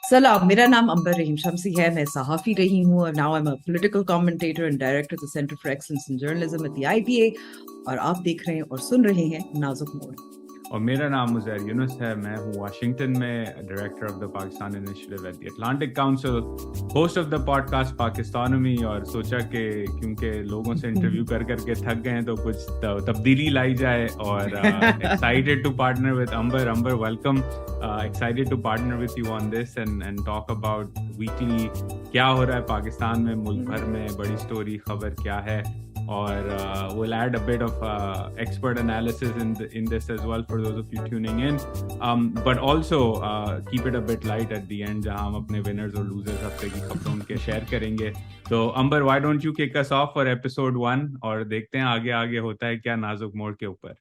सलाम, मेरा नाम अंबर रहीम शमसी है। मैं सहाफ़ी रही हूँ और now I am a political commentator and director of the centre for excellence in journalism at the IPA. और आप देख रहे हैं और सुन रहे हैं नाजुक मोर। और मेरा नाम उज़ैर यूनुस है। मैं हूँ वाशिंगटन में director of the Pakistan initiative at the Atlantic Council, host of the podcast Pakistonomy. और सोचा कि क्योंकि लोगों से इंटरव्यू कर करके थक गए हैं तो कुछ तब्दीली लाई जाए। और excited to partner with Amber. Amber, welcome. Excited to partner with you on this and talk about weekly क्या हो रहा है पाकिस्तान में, मुल्क भर में बड़ी स्टोरी खबर क्या है। और we'll add a bit of expert analysis in this as well for those of you tuning in, but also keep it a bit light at the end जहाँ हम अपने winners और losers हफ्ते की खबरों उनके शेयर करेंगे। तो अंबर, why don't you kick us off for episode 1 और देखते हैं आगे आगे होता है क्या नाजुक मोड़ के ऊपर।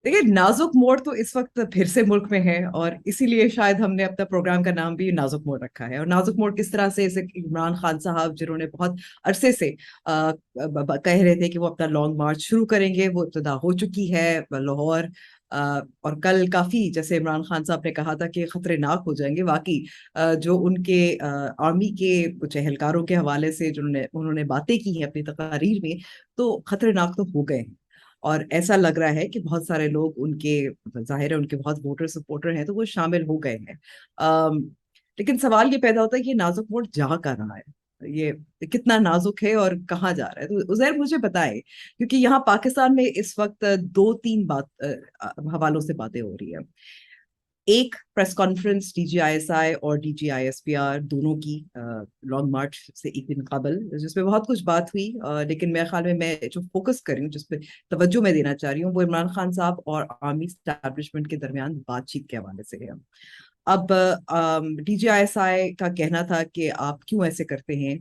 देखिए, नाजुक मोड़ तो इस वक्त फिर से मुल्क में है और इसीलिए शायद हमने अपना प्रोग्राम का नाम भी नाजुक मोड़ रखा है। और नाजुक मोड़ किस तरह से, इसे इमरान खान साहब जिन्होंने बहुत अरसे से कह रहे थे कि वो अपना लॉन्ग मार्च शुरू करेंगे, वो इब्तिदा हो चुकी है लाहौर। और कल काफी, जैसे इमरान खान साहब ने कहा था कि खतरनाक हो जाएंगे, वाकई जो उनके आर्मी के कुछ एहलकारों के हवाले से जो उन्होंने बातें की हैं अपनी तकारीर में, तो खतरनाक तो हो गए हैं। और ऐसा लग रहा है कि बहुत सारे लोग उनके, जाहिर है उनके बहुत वोटर सपोर्टर हैं, तो वो शामिल हो गए हैं। लेकिन सवाल ये पैदा होता है कि ये नाजुक मोड़ जा कर रहा है, ये कितना नाजुक है और कहाँ जा रहा है। तो उज़ैर मुझे बताएं, क्योंकि यहाँ पाकिस्तान में इस वक्त दो तीन हवालों से बातें हो रही है। एक, प्रेस कॉन्फ्रेंस डीजीआईएसआई और डीजीआईएसपीआर दोनों की लॉन्ग मार्च से एक दिन कबल, जिसमें बहुत कुछ बात हुई, लेकिन मेरे ख्याल में मैं जो फोकस कर रही हूँ, जिसपे तवज्जो मैं देना चाह रही हूँ, वो इमरान खान साहब और आर्मी स्टैब्लिशमेंट के दरमियान बातचीत के हवाले से है। अब डीजीआईएसआई का कहना था कि आप क्यों ऐसे करते हैं,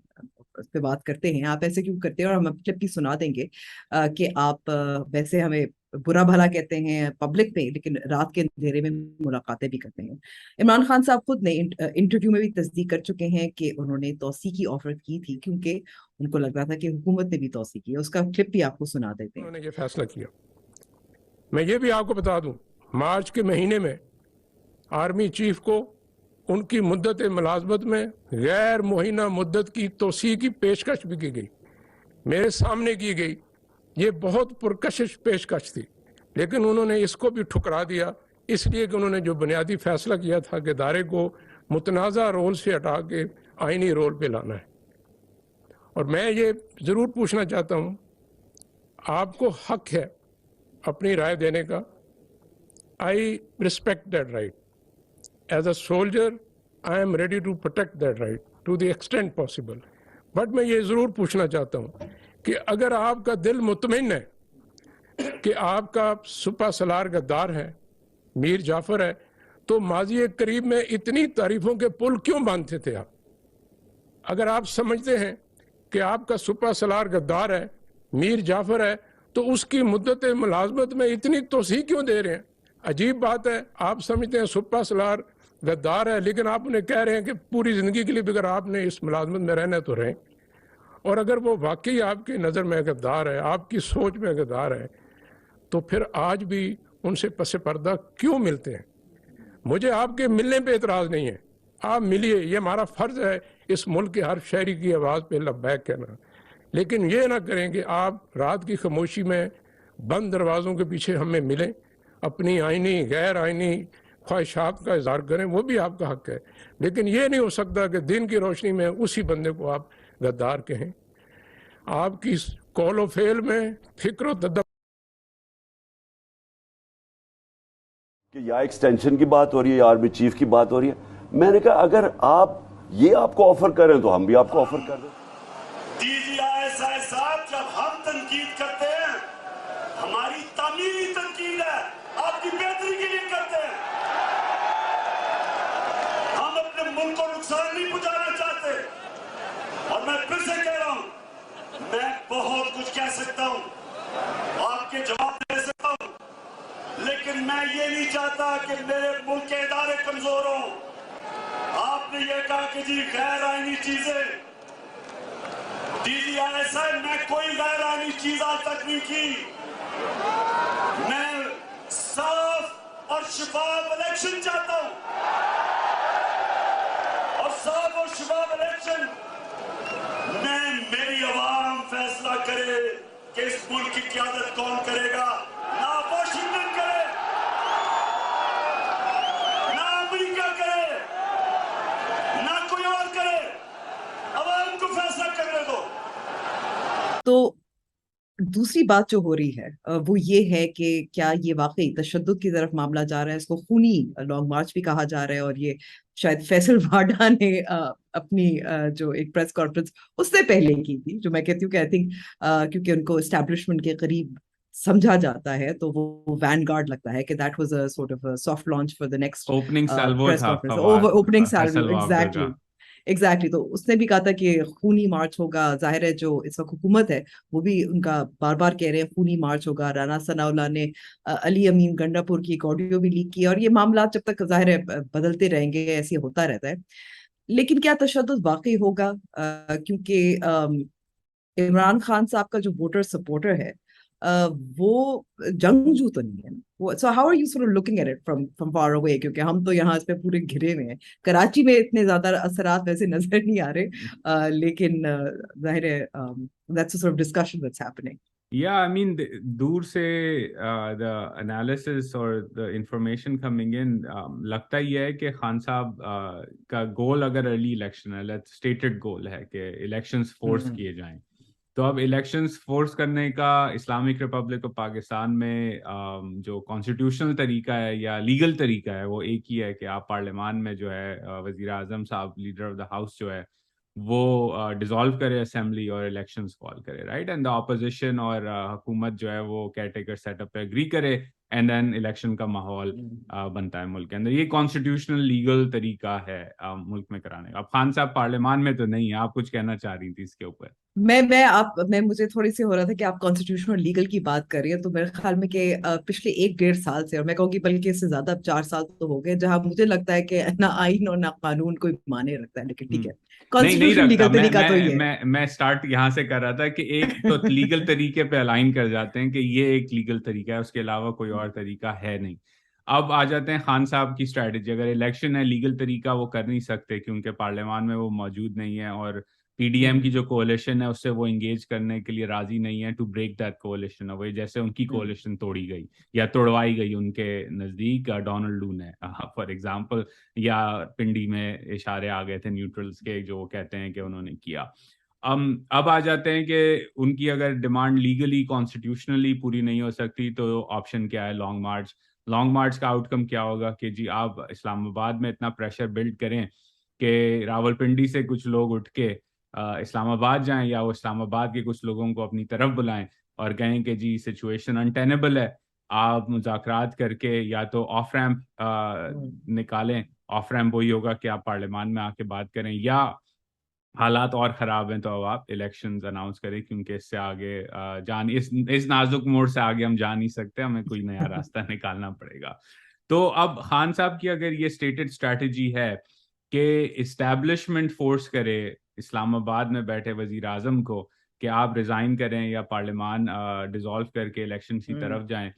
उस पे बात करते हैं, आप ऐसे क्यों करते हैं, और हम क्लिप भी सुना देंगे कि आप वैसे हमें बुरा भला कहते हैं पब्लिक में, लेकिन रात के अंधेरे में मुलाकातें भी करते हैं। इमरान खान साहब खुद ने इंटरव्यू में भी तस्दीक कर चुके हैं कि उन्होंने तौसी की ऑफर की थी, क्योंकि उनको लग रहा था कि हुकूमत ने भी तौसी की है। उसका क्लिप भी आपको सुना देते हैं। उन्होंने ये फैसला किया। मैं ये भी आपको बता दूं, मार्च के महीने में आर्मी चीफ को उनकी मुद्दत मुलाजमत में गैर मुहिना मुद्दत की तोसी की पेशकश भी की गई, मेरे सामने की गई। ये बहुत पुरकशिश पेशकश थी, लेकिन उन्होंने इसको भी ठुकरा दिया, इसलिए कि उन्होंने जो बुनियादी फैसला किया था कि इदारे को मुतनाज़ा रोल से हटा के आइनी रोल पे लाना है। और मैं ये ज़रूर पूछना चाहता हूँ, आपको हक है अपनी राय देने का। I respect that right. As a soldier I am ready to protect that right to the extent possible. But मैं ये ज़रूर पूछना चाहता हूँ कि अगर आपका दिल मुतमिन है कि आपका सुपा सलार गद्दार है, मीर जाफर है, तो माजी करीब में इतनी तारीफों के पुल क्यों बांधते थे आप? अगर आप समझते हैं कि आपका सुपा सलार गद्दार है, मीर जाफर है, तो उसकी मुद्दत मुलाजमत में इतनी तोसी क्यों दे रहे हैं? अजीब बात है, आप समझते हैं सुपा सलार गद्दार है, लेकिन आप उन्हें कह रहे हैं कि पूरी ज़िंदगी के लिए अगर आपने इस मुलाजमत में रहना है तो रहें। और अगर वो वाकई आपकी नज़र में गद्दार है, आपकी सोच में गद्दार है, तो फिर आज भी उनसे पसे पर्दा क्यों मिलते हैं? मुझे आपके मिलने पे एतराज़ नहीं है, आप मिलिए, ये हमारा फ़र्ज़ है इस मुल्क के हर शहरी की आवाज़ पे लब्बैक कहना। लेकिन ये ना करें कि आप रात की खामोशी में बंद दरवाज़ों के पीछे हमें मिलें, अपनी आइनी गैर आइनी ख्वाहिशात का इजहार करें, वो भी आपका हक है। लेकिन ये नहीं हो सकता कि दिन की रोशनी में उसी बंदे को आप गद्दार कहें। आपकी कौलो फेल में फिक्र तदब्बर कि या एक्सटेंशन की बात हो रही है या आर्मी चीफ की बात हो रही है। मैंने कहा अगर आप ये आपको ऑफर करें तो हम भी आपको ऑफर कर दें। डीजीआईएसआई साहब, जब हम तनकीद करते हैं, हमारी तामीरी तनकीद है, आपकी बेहतरी के लिए करते हैं। हम अपने मुल्क को नुकसान नहीं पहुंचाना चाहते। और मैं फिर से कह रहा हूं, मैं बहुत कुछ कह सकता हूं, आपके जवाब दे सकता हूं, लेकिन मैं ये नहीं चाहता कि मेरे मुल्क के इदारे कमजोर हों। आपने ये कहा कि जी गैर आईनी चीजें, डीजीआईएसआई, मैं कोई गैर आईनी चीज आज तक नहीं की। मैं साफ और शफाफ इलेक्शन चाहता हूं। शबाब इलेक्शन में मेरी आवाम फैसला करे कि इस मुल्क की क़यादत कौन करेगा, ना वाशिंगटन करे, ना अमेरिका करे, ना कोई और करे, आवाम को फैसला करने दो। तो दूसरी बात जो हो रही है वो ये है कि क्या ये वाकई तशद्दुद की तरफ मामला जा रहा है, इसको खूनी लॉन्ग मार्च भी कहा जा रहा है, और ये शायद फैसल वाडा ने अपनी जो एक प्रेस कॉन्फ्रेंस उससे पहले की थी, जो मैं कहती हूँ कि आई थिंक क्योंकि उनको एस्टैब्लिशमेंट के करीब समझा जाता है तो वो वैनगार्ड लगता है कि that was a sort of soft launch for the next opening salvo press था conference, Fawad opening Faisal salvo, वाकई का। एग्जैक्टली। तो उसने भी कहा था कि खूनी मार्च होगा। जाहिर है जो इस वक्त हुकूमत है वो भी उनका बार बार कह रहे हैं खूनी मार्च होगा। राना सनाउल्लाह ने अली अमीन गंडापुर की एक ऑडियो भी लीक की, और ये मामला जब तक जाहिर है बदलते रहेंगे, ऐसे होता रहता है। लेकिन क्या तशद्दुद वाकई होगा? क्योंकि इमरान खान साहब का जो वोटर सपोर्टर है वो जंगजू तो नहीं है वो। So how are you sort of looking at it from far away? क्योंकि हम तो यहाँ इस पे पूरे घिरे हुए हैं। कराची में इतने ज्यादा असरात वैसे नजर नहीं आ रहे, लेकिन जाहिर है that's sort of discussion that's happening. Yeah, I mean, दूर से the analysis or the information coming in, लगता ही है कि खान साहब का गोल अगर अर्ली इलेक्शन है, स्टेटेड गोल है कि इलेक्शंस फोर्स किए जाएं, तो अब इलेक्शंस फोर्स करने का इस्लामिक रिपब्लिक ऑफ पाकिस्तान में जो कॉन्स्टिट्यूशनल तरीका है या लीगल तरीका है वो एक ही है कि आप पार्लियामान में जो है वजीर आजम साहब, लीडर ऑफ द हाउस जो है, वो डिसॉल्व करे असेंबली और इलेक्शंस कॉल करे, राइट, एंड द ऑपोजिशन और हुकूमत जो है वो केयरटेकर सेटअप पे एग्री करे, एंड देन इलेक्शन का माहौल बनता है मुल्क के अंदर। ये कॉन्स्टिट्यूशनल लीगल तरीका है मुल्क में कराने का। अब खान साहब पार्लियामान में तो नहीं है, आप कुछ कहना चाह रही थी इसके ऊपर? मैं मुझे थोड़ी सी हो रहा था कि आप कॉन्स्टिट्यूशन और लीगल की बात कर रही है, तो मेरे ख्याल में कि पिछले 1-1.5 साल से, और मैं कहूँगी बल्कि इससे ज्यादा, अब 4 साल तो हो गए, जहां मुझे लगता है कि ना आइन और ना कानून कोई माने रखता है। लेकिन ठीक है, नहीं कॉन्स्टिट्यूशन रखता। लीगल तरीका तो ये है। मैं स्टार्ट यहाँ से कर रहा था कि एक तो लीगल तरीके पे अलाइन कर जाते हैं कि ये एक लीगल तरीका है, उसके अलावा कोई और तरीका है नहीं। अब आ जाते हैं खान साहब की स्ट्रेटजी। अगर इलेक्शन है, लीगल तरीका वो कर नहीं सकते क्योंकि पार्लियामान में वो मौजूद नहीं है, और पीडीएम की जो कोalition है उससे वो इंगेज करने के लिए राजी नहीं है to break that coalition away, जैसे उनकी कोalition तोड़ी गई या तोड़वाई गई उनके नजदीक डोनाल्ड लू ने फॉर एग्जांपल, या पिंडी में इशारे आ गए थे न्यूट्रल्स के जो वो कहते हैं कि उन्होंने किया। अब आ जाते हैं कि उनकी अगर डिमांड लीगली कॉन्स्टिट्यूशनली पूरी नहीं हो सकती तो ऑप्शन क्या है? लॉन्ग मार्च। लॉन्ग मार्च का आउटकम क्या होगा कि जी आप इस्लामाबाद में इतना प्रेशर बिल्ड करें कि रावलपिंडी से कुछ लोग उठ के इस्लामाबाद जाएं, या वो इस्लामाबाद के कुछ लोगों को अपनी तरफ बुलाएं और कहें कि जी सिचुएशन अनटेनेबल है, आप मुज़ाकरात करके या तो ऑफ रैम्प निकालें। ऑफ रैम्प वही होगा कि आप पार्लियामान में आके बात करें, या हालात और ख़राब हैं तो अब आप इलेक्शंस अनाउंस करें, क्योंकि इससे आगे इस नाजुक मोड़ से आगे हम जा नहीं सकते, हमें कोई नया रास्ता निकालना पड़ेगा। तो अब खान साहब की अगर ये स्टेटेड स्ट्रैटेजी है कि इस्टेब्लिशमेंट फोर्स करे इस्लामाबाद में बैठे वजीर आजम को कि आप रिजाइन करें या पार्लियामान डिसॉल्व करके इलेक्शन की तरफ जाएं,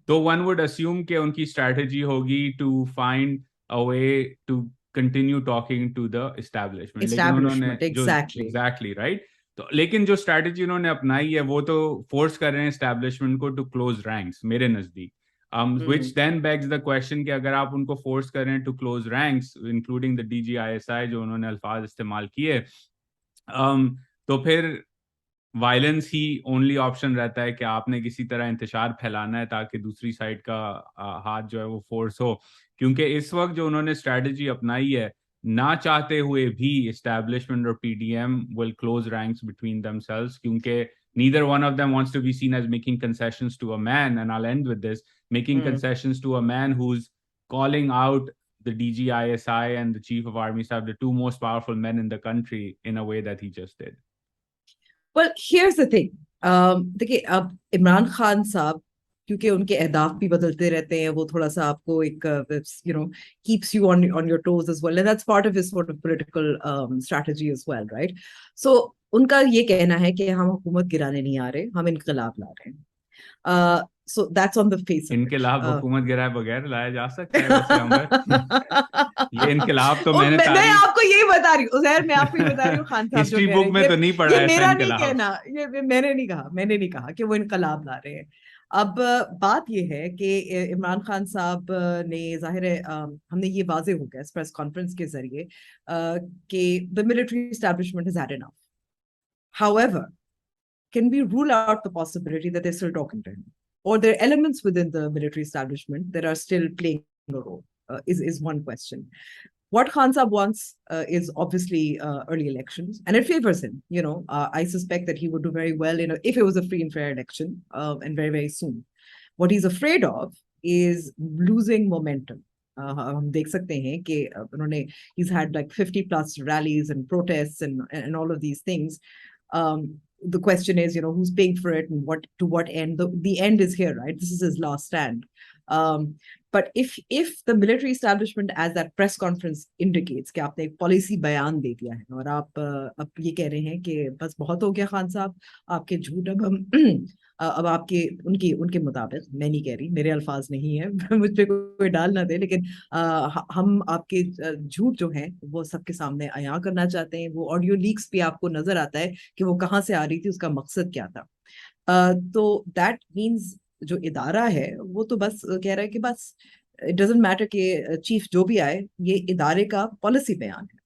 तो वन वुड अस्यूम कि उनकी स्ट्रैटेजी होगी to find a way to continue talking to the establishment. लेकिन उन्होंने जो एग्जैक्टली राइट, तो लेकिन जो स्ट्रैटेजी उन्होंने अपनाई है वो तो फोर्स कर रहे हैं एस्टैब्लिशमेंट को टू क्लोज रैंक्स मेरे नजदीक। which then begs the question कि अगर आप उनको फोर्स करें to close ranks including the DGISI जो उन्होंने अल्फाज इस्तेमाल किए, तो फिर वायलेंस ही ओनली ऑप्शन रहता है कि आपने किसी तरह इंतशार फैलाना है ताकि दूसरी साइड का हाथ जो है वो फोर्स हो। क्योंकि इस वक्त जो उन्होंने स्ट्रैटेजी अपनाई है, ना चाहते हुए भी एस्टैब्लिशमेंट और PDM will close ranks between themselves, क्योंकि neither one of them wants to be seen as making concessions to a man. And I'll end with this, making concessions to a man who's calling out the DGISI and the Chief of Army Staff, the two most powerful men in the country, in a way that he just did. Well, here's the thing. देखिए, अब इमरान खान साहब क्योंकि उनके अहदाफ भी बदलते रहते हैं, वो थोड़ा सा आपको एक keeps you on your toes as well, and that's part of his sort of political strategy as well, right? So उनका ये कहना है कि हम हुकूमत गिराने नहीं आ रहे, हम इनकलाब ला रहे हैं। So that's on the face of it. इनकलाब हुकूमत गिराए बगैर लाया जा सकता है वैसे अमर? ये इनकलाब तो मैं आपको यही बता रही हूँ उज़ैर, मैं आपको ये बता रही हूँ खान साहब जो हिस्ट्री कह बुक रहे में हैं तो नहीं पढ़ा ये ऐसा मेरा नहीं इनकलाब। कहना, ये मैंने नहीं कहा कि वो इनकलाब ला रहे हैं। अब बात ये है कि इमरान खान साहब ने जाहिर है हमने ये वाजे हो गया इस प्रेस कॉन्फ्रेंस के जरिए कि the military establishment has had enough. However, can we rule out the possibility that they're still talking to him, or there are elements within the military establishment that are still playing a role? Is one question. What Khan Saab wants is obviously early elections, and it favors him. I suspect that he would do very well if it was a free and fair election, and very, very soon. What he's afraid of is losing momentum. हम देख सकते हैं कि उन्होंने he's had like 50 plus rallies and protests and all of these things. The question is, who's paying for it and to what end? The end is here, right? This is his last stand. But if the military establishment, as that press conference indicates, कि आपने एक policy बयान दे दिया है और आप ये कह रहे हैं कि बस बहुत हो गया खान साहब, आपके झूठ अब हम अब आपके उनके मुताबिक, मैं नहीं कह रही, मेरे अल्फाज नहीं है मुझ पे कोई डाल ना दे, लेकिन हम आपके झूठ जो हैं वो सबके सामने अयां करना चाहते हैं। वो ऑडियो लीक्स भी आपको नजर आता है कि वो कहाँ से आ रही थी, उसका मकसद क्या था। तो दैट मीन्स जो इदारा है वो तो बस कह रहा है कि बस इट डजंट मैटर कि चीफ जो भी आए, ये इदारे का पॉलिसी बयान है।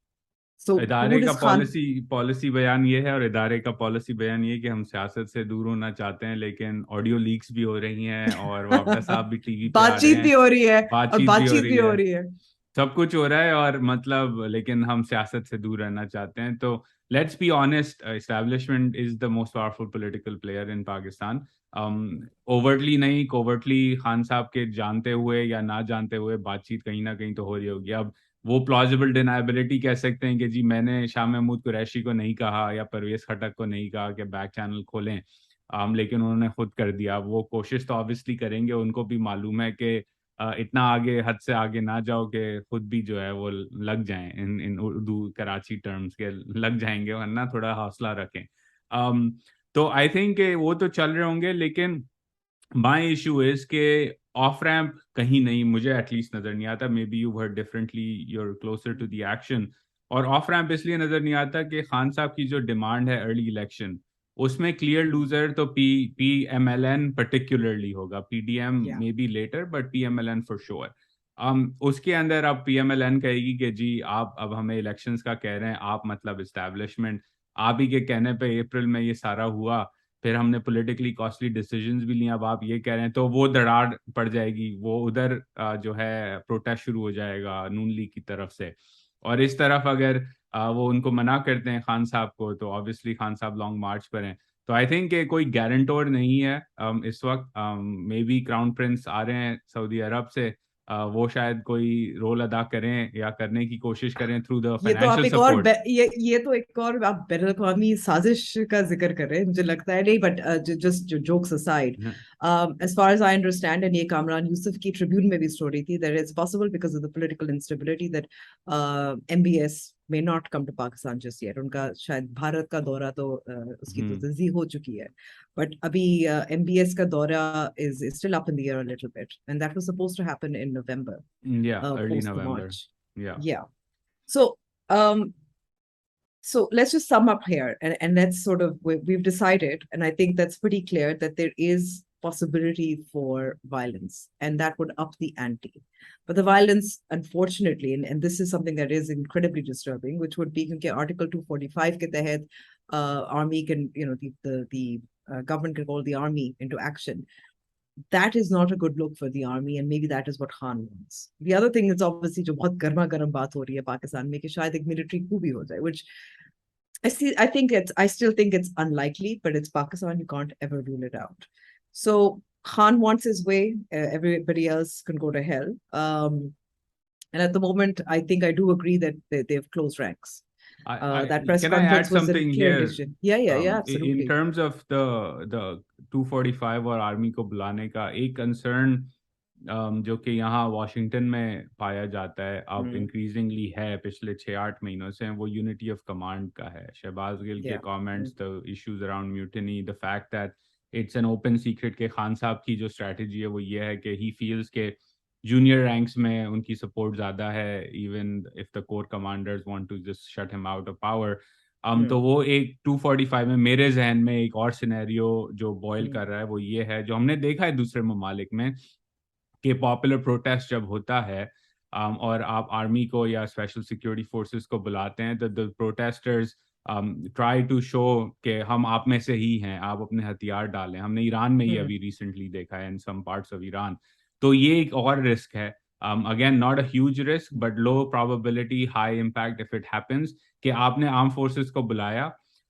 So इदारे का पॉलिसी बयान ये है और इदारे का पॉलिसी बयान ये कि हम सियासत से दूर होना चाहते हैं, लेकिन ऑडियो लीक्स भी हो रही हैं और वापडा साहब भी टीवी पे आ रहे बातचीत हैं, भी हो रही है और बातचीत भी हो रही है, सब कुछ हो रहा है, और मतलब लेकिन हम सियासत से दूर रहना चाहते हैं। तो let's be honest, establishment is the most powerful political player in Pakistan. Overtly नहीं, कोवर्टली खान साहब के जानते हुए या ना जानते हुए बातचीत कहीं ना कहीं तो हो रही होगी। अब वो प्लॉजिबल डिनाइबिलिटी कह सकते हैं कि जी मैंने शाह महमूद कुरैशी को नहीं कहा या परवेज खटक को नहीं कहा कि बैक चैनल खोलें, लेकिन उन्होंने खुद कर दिया। वो कोशिश तो ऑब्वियसली करेंगे, उनको भी मालूम है कि इतना आगे, हद से आगे ना जाओ कि खुद भी जो है वो लग जाएं, इन उर्दू कराची टर्म्स के लग जाएंगे, वरना थोड़ा हौसला रखें। तो आई थिंक वो तो चल रहे होंगे, लेकिन माई इशू इज के ऑफ रैम्प कहीं नहीं, मुझे एटलीस्ट नजर नहीं आता। Maybe you heard differently, your closer to the action. और ऑफ रैम्प इसलिए नजर नहीं आता कि खान साहब की जो डिमांड है अर्ली इलेक्शन, उसमें क्लियर लूजर तो PMLN पर्टिकुलरली होगा, PDM maybe later, but PMLN for sure. उसके अंदर अब PMLN कहेगी कि जी आप अब हमें इलेक्शंस का कह रहे हैं, आप मतलब इस्टेब्लिशमेंट, आप ही के कहने पे अप्रैल में ये सारा हुआ, फिर हमने पॉलिटिकली कॉस्टली डिसीजंस भी लिए, अब आप ये कह रहे हैं, तो वो दरार पड़ जाएगी, वो उधर जो है प्रोटेस्ट शुरू हो जाएगा नून लीग की तरफ से। और इस तरफ अगर वो उनको मना करते हैं खान साहब को, तो ऑब्वियसली खान साहब लॉन्ग मार्च पर हैं। तो आई थिंक कोई गारंटोर नहीं है इस वक्त। मे बी क्राउन प्रिंस आ रहे हैं सऊदी अरब से, वो शायद कोई रोल अदा करें या करने की कोशिश करें थ्रू द फाइनेंशियल सपोर्ट। ये तो एक और आप बैन अल-अक़वामी साजिश का जिक्र कर रहे हैं, मुझे लगता है। नहीं, but just jokes aside, as far as I understand, and ये कामरान यूसुफ की ट्रिब्यून में भी स्टोरी थी, that it's possible because of the political instability that MBS may not come to Pakistan just yet. उनका शायद भारत का दौरा तो उसकी तो तस्दीक हो चुकी है, but अभी MBS का दौरा is still up in the air a little bit, and that was supposed to happen in November. Yeah, early post the November. March. Yeah. So let's just sum up here, and let's sort of, we've decided, and I think that's pretty clear, that there is possibility for violence, and that would up the ante. But the violence, unfortunately, and this is something that is incredibly disturbing, which would be because Article 245 ke tahat, army can, the government can call the army into action. That is not a good look for the army, and maybe that is what Khan wants. The other thing is obviously जो बहुत गर्मा गर्म बात हो रही है पाकिस्तान में कि शायद एक military coup भी हो जाए, which I still think it's unlikely, but it's Pakistan, you can't ever rule it out. So Khan wants his way, everybody else can go to hell. And at the moment, I think I do agree that they have closed ranks. That press can conference I add was a something clear here? decision. Yeah, absolutely. In terms of the 245 और army को बुलाने का एक concern जो कि यहाँ Washington में पाया जाता है अब इंक्रीजिंगली है पिछले 6-8 महीनों से, वो यूनिटी ऑफ कमांड का है। शहबाज गिल के comments, the issues around mutiny, the fact that it's an open secret के खान साहब की जो स्ट्रैटेजी है वो ये है कि ही फील्स के junior ranks میں ان کی support زیادہ ہے, even if the core commanders want to just shut him out of power. تو وہ ایک 245 میں میرے ذہن میں ایک اور سینیریو جو بوائل کر رہا ہے وہ یہ ہے, جو ہم نے دیکھا ہے دوسرے ممالک میں, کہ پاپولر پروٹیسٹ جب ہوتا ہے اور آپ آرمی کو یا اسپیشل سیکورٹی فورسز کو بلاتے ہیں, تو the protesters try to show کہ ہم آپ میں سے ہی ہیں, آپ اپنے ہتھیار ڈالیں. ہم نے ایران میں یہ ابھی ریسنٹلی دیکھا ہے, in some parts of Iran. تو یہ ایک اور رسک ہے. Again, not a huge risk, but low probability, high impact if it happens, کہ آپ نے آرم فورسز کو بلایا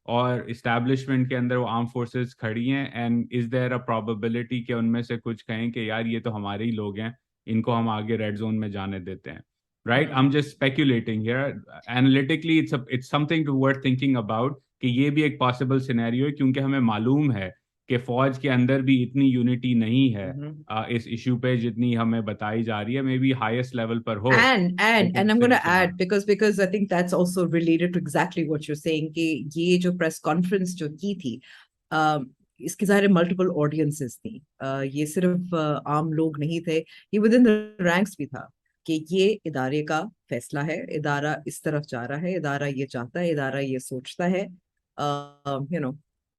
اور اسٹیبلشمنٹ کے اندر وہ آرم فورسز کھڑی ہیں, and is there a probability کہ ان میں سے کچھ کہیں کہ یار یہ تو ہمارے ہی لوگ ہیں, ان کو ہم آگے ریڈ زون میں جانے دیتے ہیں, right. I'm just speculating here. Analytically it's something to worth thinking about کہ یہ بھی ایک پاسبل سینیریو ہے, کیونکہ ہمیں معلوم ہے کہ فوج کے اندر بھی اتنی یونٹی نہیں ہے اس ایشو پہ جتنی ہمیں بتائی جا رہی ہے, مے بی ہائیسٹ لیول پر ہو. And I'm going to add, because I think that's also related to exactly what you're saying, کہ یہ جو press conference جو کی تھی, اس کی ظاہر ملٹیپل آڈینسز تھیں, یہ صرف عام لوگ نہیں تھے, یہ ود ان رینکس بھی تھا کہ یہ ادارے کا فیصلہ ہے, ادارہ اس طرف جا رہا ہے, ادارہ یہ چاہتا ہے, ادارہ یہ سوچتا ہے,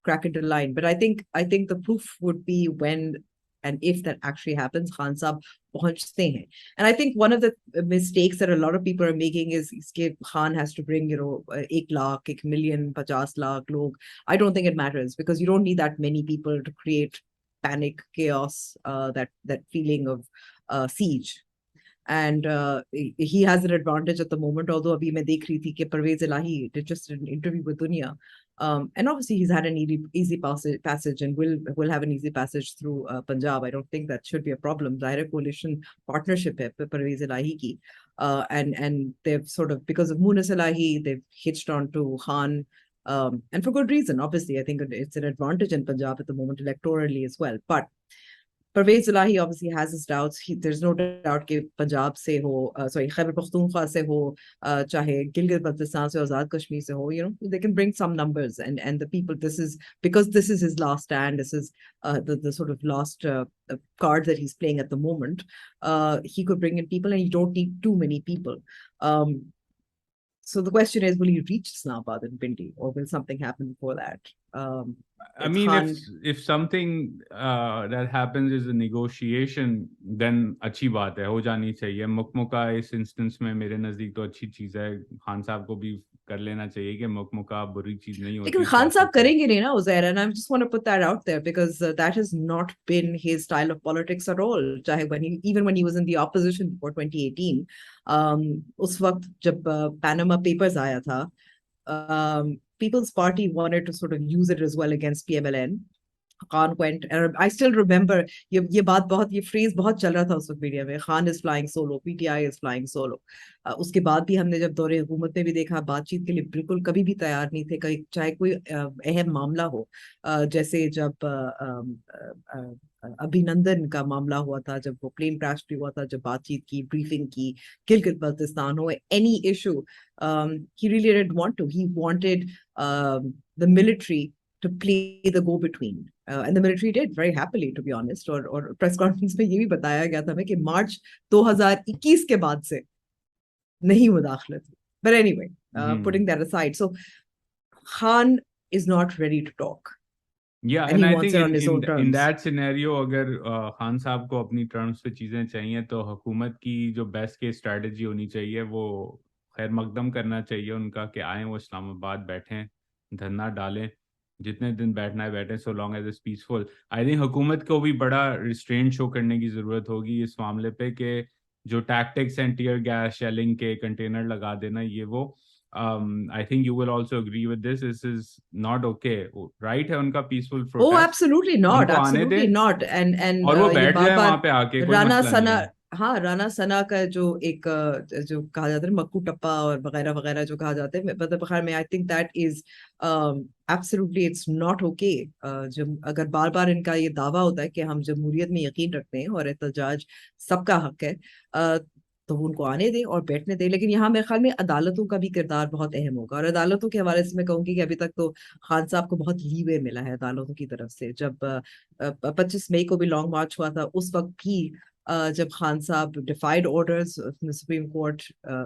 crack into line. But I think the proof would be when and if that actually happens, Khan Saab پہنچتے ہیں. And I think one of the mistakes that a lot of people are making is کہ Khan has to bring 1 lakh, 1 million, 50 lakh log. I don't think it matters, because you don't need that many people to create panic, chaos, that feeling of siege. And he has an advantage at the moment, although abhi main dekh rahi thi ki Parvez Elahi did just an interview with Dunya, and obviously he's had an easy passage and will have an easy passage through Punjab. I don't think that should be a problem. Direct coalition partnership hai Parvez Elahi ki, and they've sort of, because of Munis Elahi, they've hitched on to Khan, and for good reason. Obviously I think it's an advantage in Punjab at the moment electorally as well. But Parvez Elahi obviously has his doubts. There's no doubt کہ پنجاب سے ہو, خیبر پختونخوا سے ہو, چاہے گلگت بلتستان سے, آزاد کشمیر سے ہو, they can bring some numbers, and the people, this is his last stand, this is the sort of last card that he's playing at the moment. He could bring in people, and you don't need too many people. So the question is, will he reach Islamabad and Pindi, or will something happen before that? I mean, if something that happens is a negotiation, then اچھی بات ہے, ہو جانی چاہیے. مکمکہ اس instance میں میرے نزدیک تو اچھی چیز ہے. خان صاحب کو بھی کر لینا چاہیے کہ مکمکہ بری چیز نہیں ہوتی. لیکن خان صاحب کریں گے نہیں نا Uzair, and I just want to put that out there, because that has not been his style of politics at all. چاہے even when he was in the opposition before 2018, اس وقت جب Panama Papers آیا تھا, People's Party wanted to sort of use it as well against PMLN. Khan went, and I still remember یہ بات بہت, یہ phrase بہت چل رہا تھا اس وقت میڈیا میں, Khan is flying solo, PTI is flying solo. اس کے بعد بھی ہم نے جب دور حکومت میں بھی دیکھا, بات چیت کے لیے بالکل کبھی بھی تیار نہیں تھے, چاہے کوئی اہم معاملہ ہو, جیسے جب ابھینندن کا معاملہ ہوا تھا, جب وہ پلین کریش بھی ہوا تھا, جب بات چیت کی, بریفنگ کی, گلگت بلتستان ہو, any issue, he really didn't want to. He wanted the military to play the go-between, and the military did very happily, to be honest. اور press conference میں یہ بھی بتایا گیا تھا ہمیں کہ مارچ 2021 کے بعد سے نہیں مداخلت. But anyway, putting that aside, so Khan is not ready to talk. Yeah, and I think in that scenario, اگر خان صاحب کو اپنی ٹرمز پہ چیزیں چاہیے تو حکومت کی جو بیسٹ کیس اسٹریٹجی ہونی چاہیے وہ خیر مقدم کرنا چاہیے ان کا, کہ آئیں وہ اسلام آباد بیٹھیں, دھرنا ڈالیں, جتنے دن بیٹھنا ہے بیٹھیں, so long as it's peaceful. I think حکومت کو بھی بڑا ریسٹرینٹ شو کرنے کی ضرورت ہوگی اس معاملے پہ, کہ جو tactics and tear gas shelling کے کنٹینر لگا دینا, یہ وہ I think you will also agree with this. This is not okay. Right ہے ان کا peaceful protest. Oh, absolutely not. Absolutely not. And اور وہ بیٹھ جائے وہاں پہ آ کے, کوئی مسئلہ نہیں ہے. ہاں, رانا ثنا کا جو ایک جو کہا جاتا ہے مکو ٹپا اور وغیرہ وغیرہ جو کہا جاتا ہے, مطلب بخیر میں I think that is absolutely it's not okay. جب اگر بار بار ان کا یہ دعویٰ ہوتا ہے کہ ہم جمہوریت میں یقین رکھتے ہیں اور احتجاج سب کا حق ہے, تو وہ ان کو آنے دیں اور بیٹھنے دیں. لیکن یہاں میرے خیال میں عدالتوں کا بھی کردار بہت اہم ہوگا, اور عدالتوں کے حوالے سے میں کہوں گی کہ ابھی تک تو خان صاحب کو بہت لیوے ملا ہے عدالتوں کی طرف سے. جب 25 مئی کو بھی لانگ مارچ ہوا تھا, اس وقت بھی जब खान साहब defied orders from the Supreme Court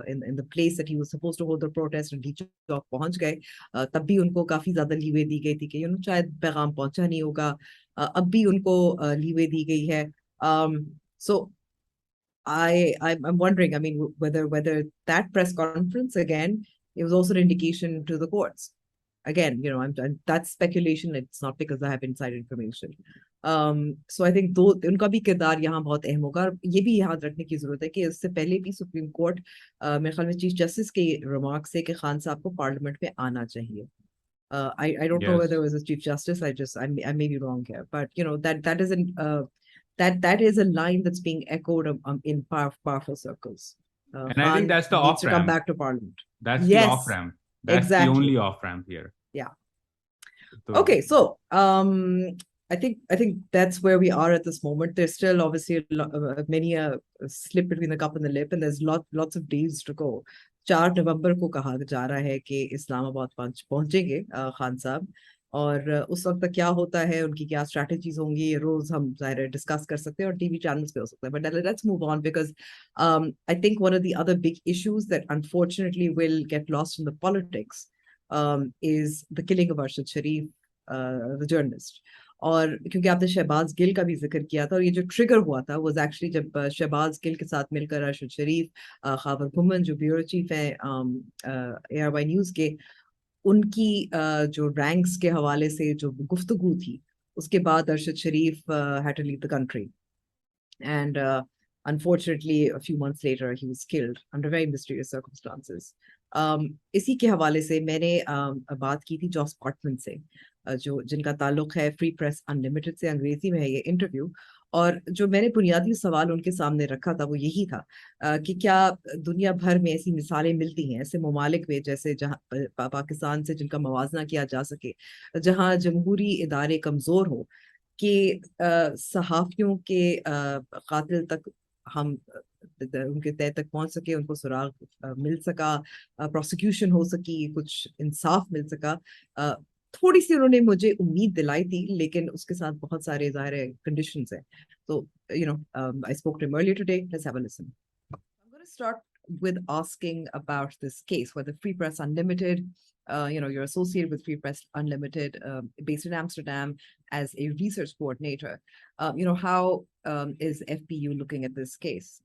in the place that he was supposed to hold the protest and D Chowk पहुंच गए, तब भी उनको काफी ज्यादा लीवे दी गई थी कि शायद पैगाम पहुंचा नहीं होगा, अब भी उनको लीवे दी गई है. So I'm wondering, I mean, whether that press conference again, it was also an indication to the courts. Again, that's speculation. It's not because I have inside information. So I think उनका भी किरदार यहाँ बहुत अहम होगा. और ये भी याद रखने की जरूरत है कि इससे पहले भी सुप्रीम कोर्ट मेरे ख्याल में चीफ जस्टिस के रिमार्क से कि खान साहब को पार्लियामेंट में आना चाहिए. I don't know whether it was a chief justice. I may be wrong here, but that isn't that is a line that's being echoed in powerful circles. And I think that's the needs to come off-ramp. back to parliament. That's Yes, the off-ramp. That's exactly. the only off-ramp here. Yeah. Okay, so I think that's where we are at this moment. There's still obviously many a slip between the cup and the lip, and there's lots of days to go. 4 नवंबर को कहा जा रहा है कि इस्लामाबाद पहुंचेंगे खान साहब, और उस वक्त तक क्या होता है, उनकी क्या स्ट्रैटेजीज होंगी, रोज हम जाहिर है डिस्कस कर सकते हैं और टीवी चैनल्स पे हो सकता है. But let's move on, because I think one of the other big issues that unfortunately will get lost in the politics is the killing of Arshad Sharif, the journalist. और क्योंकि आपने शहबाज गिल का भी जिक्र किया था, और ये जो ट्रिगर हुआ था वो एक्चुअली जब शहबाज गिल के साथ मिलकर अरशद शरीफ, खावर घुमन जो ब्यूरो चीफ हैं ARY न्यूज के, उनकी जो रैंक्स के हवाले से जो गुफ्तगू थी, उसके बाद अरशद शरीफ had to leave the country, and unfortunately a few months later he was killed under very mysterious circumstances. इसी के हवाले से मैंने बात की थी जॉस बार्टमन से, जो जिनका ताल्लुक है फ्री प्रेस अनलिमिटेड से. अंग्रेजी में है ये इंटरव्यू, और जो मैंने बुनियादी सवाल उनके सामने रखा था वो यही था कि क्या दुनिया भर में ऐसी मिसालें मिलती हैं, ऐसे ममालिक में जैसे जहाँ पाकिस्तान से, जिनका मवाजना किया जा सके, जहाँ जमहूरी इदारे कमजोर हो, कि सहाफियों के कातिल तक हम उनके तय तक पहुंच सके, उनको सुराग मिल सका, प्रोसिक्यूशन हो सकी, कुछ इंसाफ मिल सका. थोड़ी सी उन्होंने मुझे उम्मीद दिलाई थी, लेकिन उसके साथ बहुत सारे ज़ाहिर कंडीशंस हैं. तो I spoke to him earlier today. Let's have a listen. I'm going to start with asking about this case, whether Free Press Unlimited, you're associated with Free Press Unlimited, based in Amsterdam as a research coordinator. How is FPU looking at this case?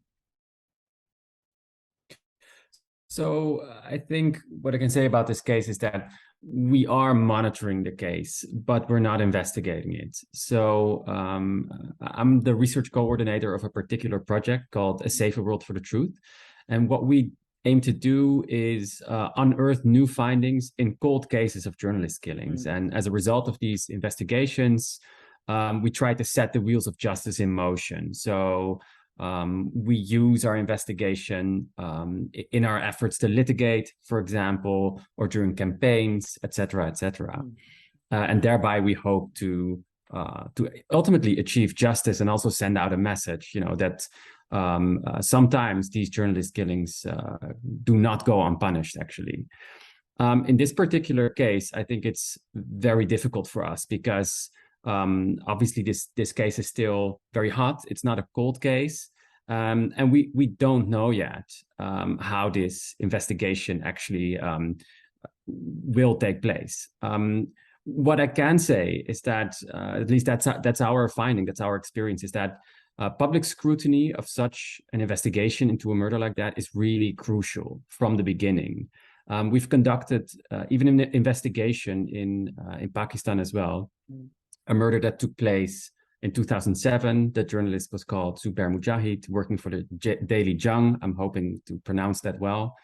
So I think what I can say about this case is that we are monitoring the case, but we're not investigating it. So I'm the research coordinator of a particular project called A Safer World for the Truth. And what we aim to do is unearth new findings in cold cases of journalist killings. And as a result of these investigations, we try to set the wheels of justice in motion. So we use our investigation in our efforts to litigate, for example, or during campaigns, etc., etc. And thereby we hope to ultimately achieve justice and also send out a message, that sometimes these journalist killings do not go unpunished, actually. In this particular case, I think it's very difficult for us because obviously this case is still very hot. It's not a cold case. And we don't know yet how this investigation actually will take place. What I can say is that, at least that's our finding, that's our experience, is that public scrutiny of such an investigation into a murder like that is really crucial from the beginning. We've conducted even an investigation in Pakistan as well, a murder that took place in 2007. The journalist was called Zubair Mujahid, working for the Daily Jang. I'm hoping to pronounce that well.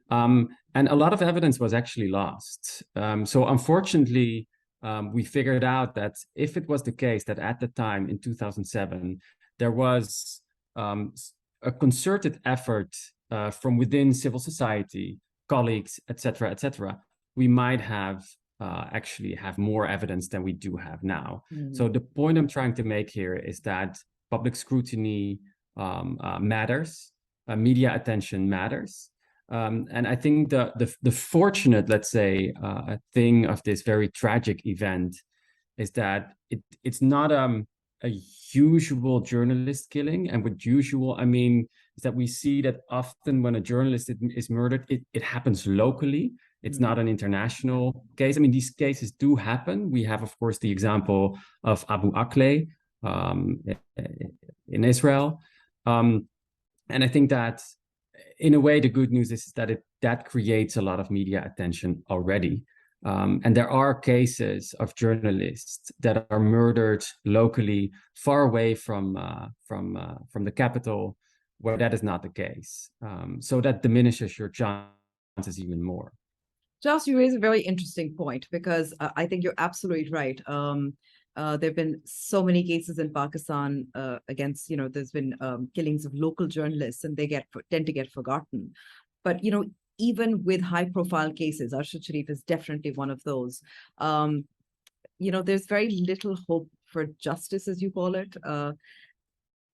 And a lot of evidence was actually lost. So unfortunately, we figured out that if it was the case that at the time in 2007, there was a concerted effort from within civil society, colleagues, etc., we might have actually have more evidence than we do have now. So the point I'm trying to make here is that public scrutiny matters, media attention matters. And I think the fortunate, let's say, thing of this very tragic event is that it's not a a usual journalist killing. And with usual, I mean, is that we see that often when a journalist is murdered, it happens locally. It's not an international case. I mean, these cases do happen. We have, of course, the example of Abu Akleh in Israel. And I think that in a way, the good news is that that creates a lot of media attention already. And there are cases of journalists that are murdered locally, far away from the capital, where that is not the case. So that diminishes your chances even more. Jos, you raise a very interesting point, because I think you're absolutely right. There have been so many cases in Pakistan against, there's been killings of local journalists, and they tend to get forgotten. But, even with high-profile cases, Arshad Sharif is definitely one of those. There's very little hope for justice, as you call it,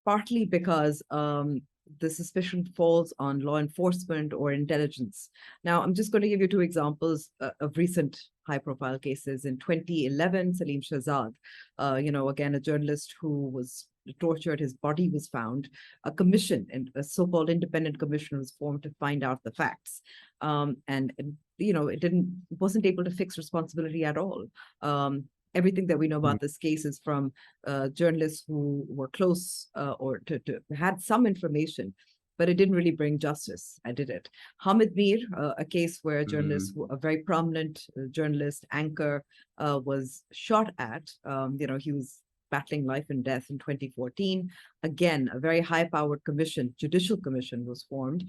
partly because the suspicion falls on law enforcement or intelligence. Now, I'm just going to give you two examples of recent high-profile cases. In 2011, Salim Shahzad, again, a journalist who was tortured, his body was found. A commission, a so-called independent commission, was formed to find out the facts. It wasn't able to fix responsibility at all. Everything that we know about this case is from journalists who were close or had some information, but it didn't really bring justice, did it? Hamid Mir, a case where a journalist, a very prominent journalist, anchor, was shot at. He was battling life and death in 2014. Again, a very high-powered commission, judicial commission, was formed.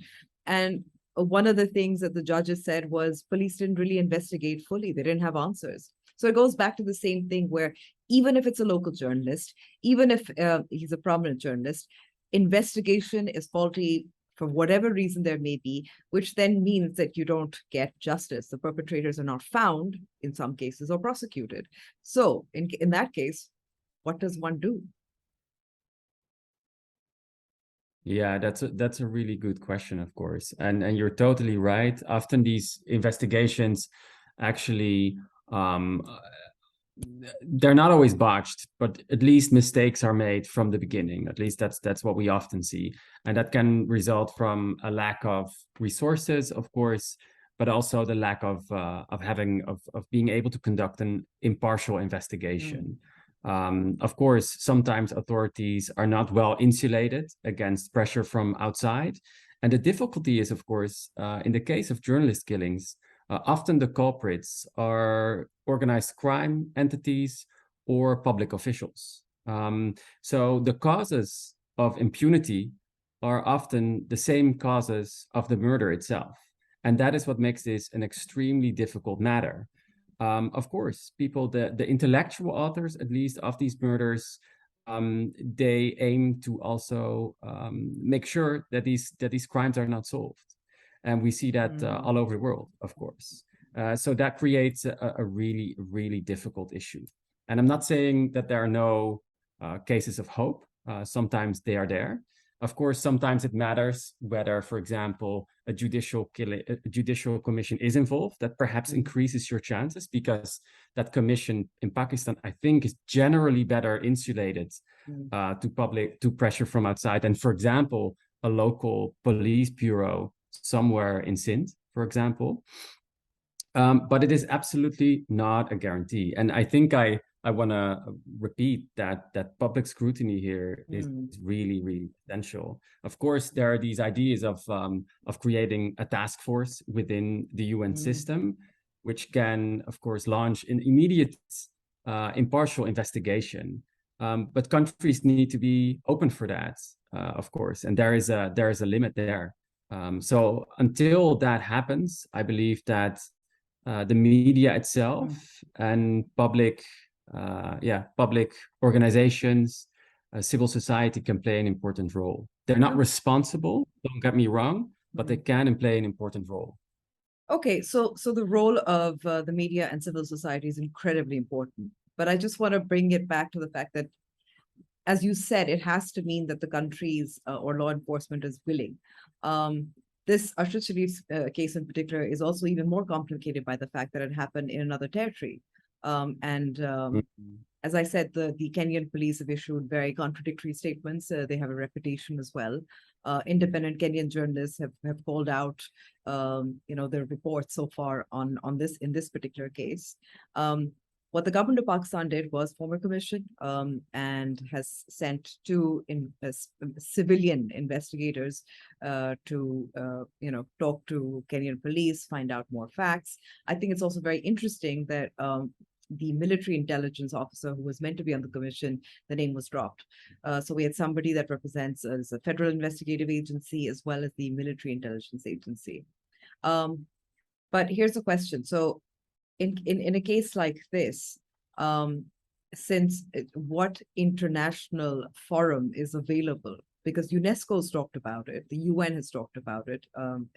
And one of the things that the judges said was police didn't really investigate fully. They didn't have answers. So it goes back to the same thing, where even if it's a local journalist, even if he's a prominent journalist, investigation is faulty for whatever reason there may be, which then means that you don't get justice. The perpetrators are not found in some cases or prosecuted. So in that case, what does one do? Yeah, that's a really good question, of course. And you're totally right. Often these investigations actually they're not always botched, but at least mistakes are made from the beginning. At least that's what we often see. And that can result from a lack of resources, of course, but also the lack of being able to conduct an impartial investigation. Of course, sometimes authorities are not well insulated against pressure from outside. And the difficulty is, of course, in the case of journalist killings, often the culprits are organized crime entities or public officials. So the causes of impunity are often the same causes of the murder itself. And that is what makes this an extremely difficult matter. Of course, the intellectual authors, at least, of these murders, they aim to also make sure that these crimes are not solved. And we see that all over the world, of course. So that creates a really, really difficult issue. And I'm not saying that there are no cases of hope. Sometimes they are there. Of course, sometimes it matters whether, for example, a judicial commission is involved. That perhaps increases your chances, because that commission in Pakistan, I think, is generally better insulated to pressure from outside. And for example, a local police bureau somewhere in Sindh, for example. But it is absolutely not a guarantee. And I think I want to repeat that public scrutiny here is really, really essential. Of course, there are these ideas of creating a task force within the UN system, which can, of course, launch an immediate impartial investigation. But countries need to be open for that, of course. And there is a limit there. So until that happens, I believe that the media itself and public organizations, civil society can play an important role. They're not responsible, don't get me wrong, but they can play an important role. Okay, so the role of the media and civil society is incredibly important. But I just want to bring it back to the fact that, as you said, it has to mean that the countries or law enforcement is willing. This Arshad Sharif's case in particular is also even more complicated by the fact that it happened in another territory. As I said, the Kenyan police have issued very contradictory statements. They have a reputation as well. Independent Kenyan journalists have called out, their reports so far on this in this particular case. What the government of Pakistan did was form a commission and has sent two civilian investigators to talk to Kenyan police, find out more facts. I think it's also very interesting that the military intelligence officer who was meant to be on the commission, the name was dropped. So we had somebody that represents as a federal investigative agency as well as the military intelligence agency. But here's the question. So in a case like this, what international forum is available? Because UNESCO has talked about it, the UN has talked about it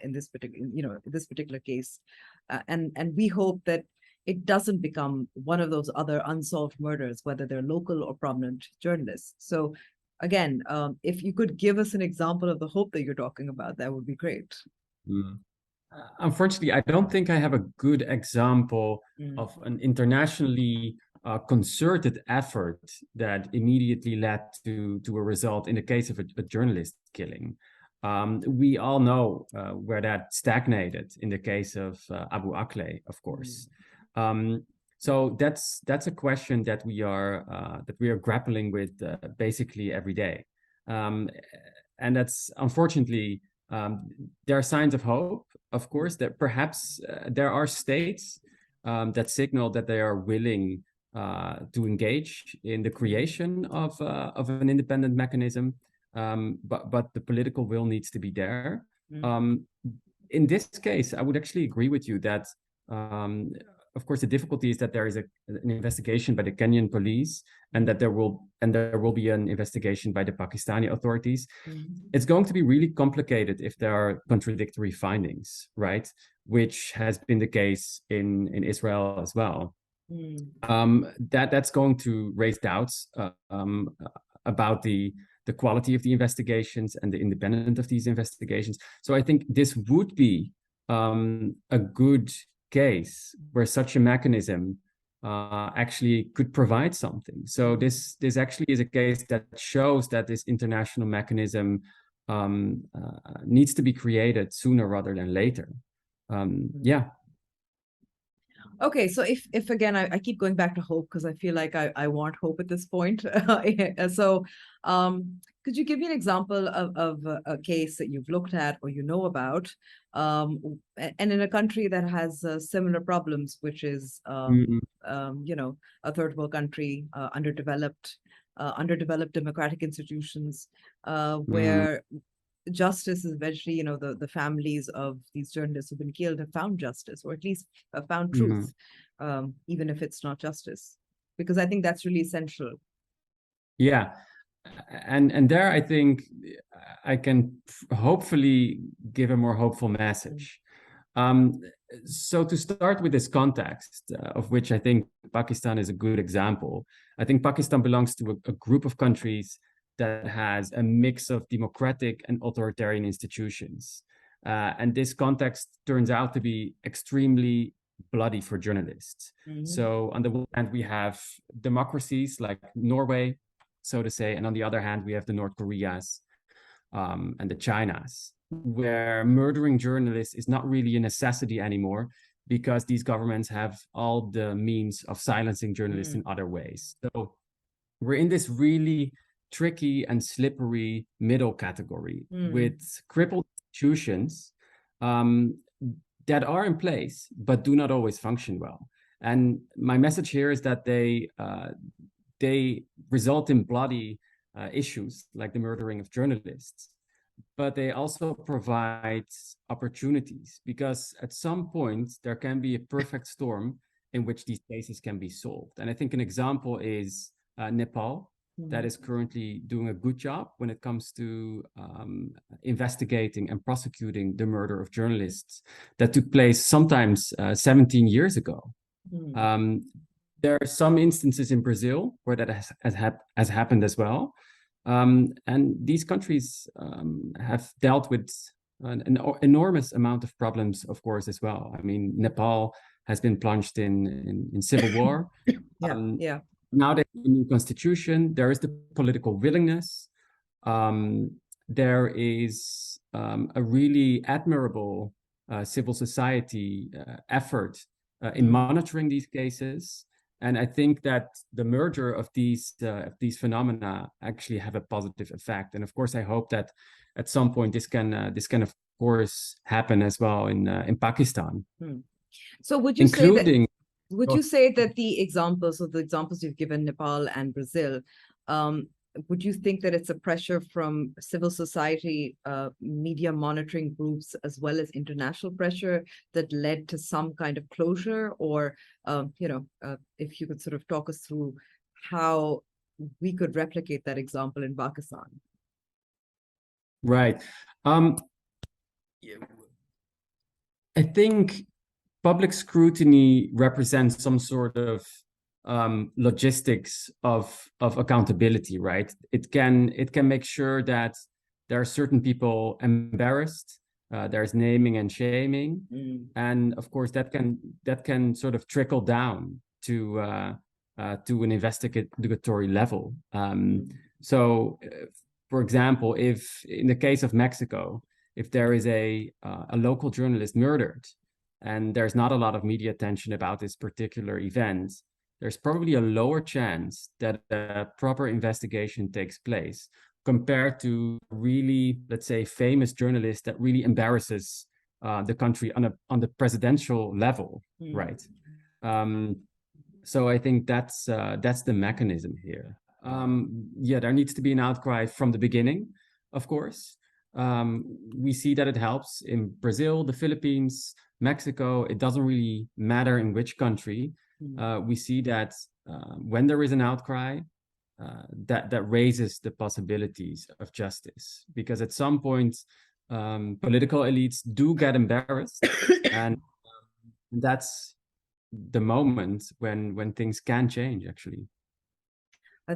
in this particular case, and we hope that it doesn't become one of those other unsolved murders, whether they're local or prominent journalists. So again, if you could give us an example of the hope that you're talking about, that would be great. Unfortunately, I don't think I have a good example of an internationally concerted effort that immediately led to a result in the case of a journalist killing. We all know where that stagnated in the case of Abu Akleh, of course. So that's a question that we are grappling with basically every day, and that's unfortunately there are signs of hope, of course, that perhaps there are states that signal that they are willing to engage in the creation of an independent mechanism, but the political will needs to be there. In this case, I would actually agree with you that. Of course, the difficulty is that there is an investigation by the Kenyan police, and that there will be an investigation by the Pakistani authorities. It's going to be really complicated if there are contradictory findings, right? Which has been the case in Israel as well. That's going to raise doubts about the quality of the investigations and the independence of these investigations. So I think this would be a good case where such a mechanism actually could provide something. So this actually is a case that shows that this international mechanism needs to be created sooner rather than later. Yeah. Okay, so if again, I keep going back to hope because I feel like I want hope at this point. So could you give me an example of a case that you've looked at or you know about, and in a country that has similar problems, which is, a third world country, underdeveloped democratic institutions, where justice is eventually, the families of these journalists who've been killed have found justice, or at least found truth, even if it's not justice, because I think that's really essential. Yeah. And there, I think I can hopefully give a more hopeful message. So to start with this context, of which I think Pakistan is a good example, I think Pakistan belongs to a group of countries that has a mix of democratic and authoritarian institutions. And this context turns out to be extremely bloody for journalists. So on the one hand, we have democracies like Norway, so to say, and on the other hand, we have the North Koreas and the Chinas, where murdering journalists is not really a necessity anymore because these governments have all the means of silencing journalists in other ways. So we're in this really tricky and slippery middle category with crippled institutions that are in place but do not always function well. And my message here is that they result in bloody issues like the murdering of journalists, but they also provide opportunities, because at some point there can be a perfect storm in which these cases can be solved. And I think an example is Nepal, that is currently doing a good job when it comes to investigating and prosecuting the murder of journalists that took place sometimes 17 years ago. There are some instances in Brazil where that has happened as well. And these countries have dealt with an enormous amount of problems, of course, as well. I mean, Nepal has been plunged in civil war. now there's a new constitution, there is the political willingness, there is a really admirable civil society effort in monitoring these cases. And I think that the merger of these phenomena actually have a positive effect. And of course, I hope that at some point this can of course happen as well in Pakistan. So would you including, say that, would you say that the examples you've given, Nepal and Brazil, would you think that it's a pressure from civil society, media monitoring groups, as well as international pressure that led to some kind of closure? Or, if you could sort of talk us through how we could replicate that example in Pakistan. Right. I think public scrutiny represents some sort of logistics of accountability, right? It can make sure that there are certain people embarrassed. There's naming and shaming, and of course that can sort of trickle down to an investigatory level. So, for example, if in the case of Mexico, if there is a local journalist murdered, and there's not a lot of media attention about this particular event, there's probably a lower chance that a proper investigation takes place compared to really, let's say, famous journalist that really embarrasses the country on the presidential level, right? So I think that's the mechanism here. There needs to be an outcry from the beginning, of course. We see that it helps in Brazil, the Philippines, Mexico. It doesn't really matter in which country. We see that when there is an outcry, that raises the possibilities of justice, because at some point political elites do get embarrassed, and that's the moment when things can change, actually.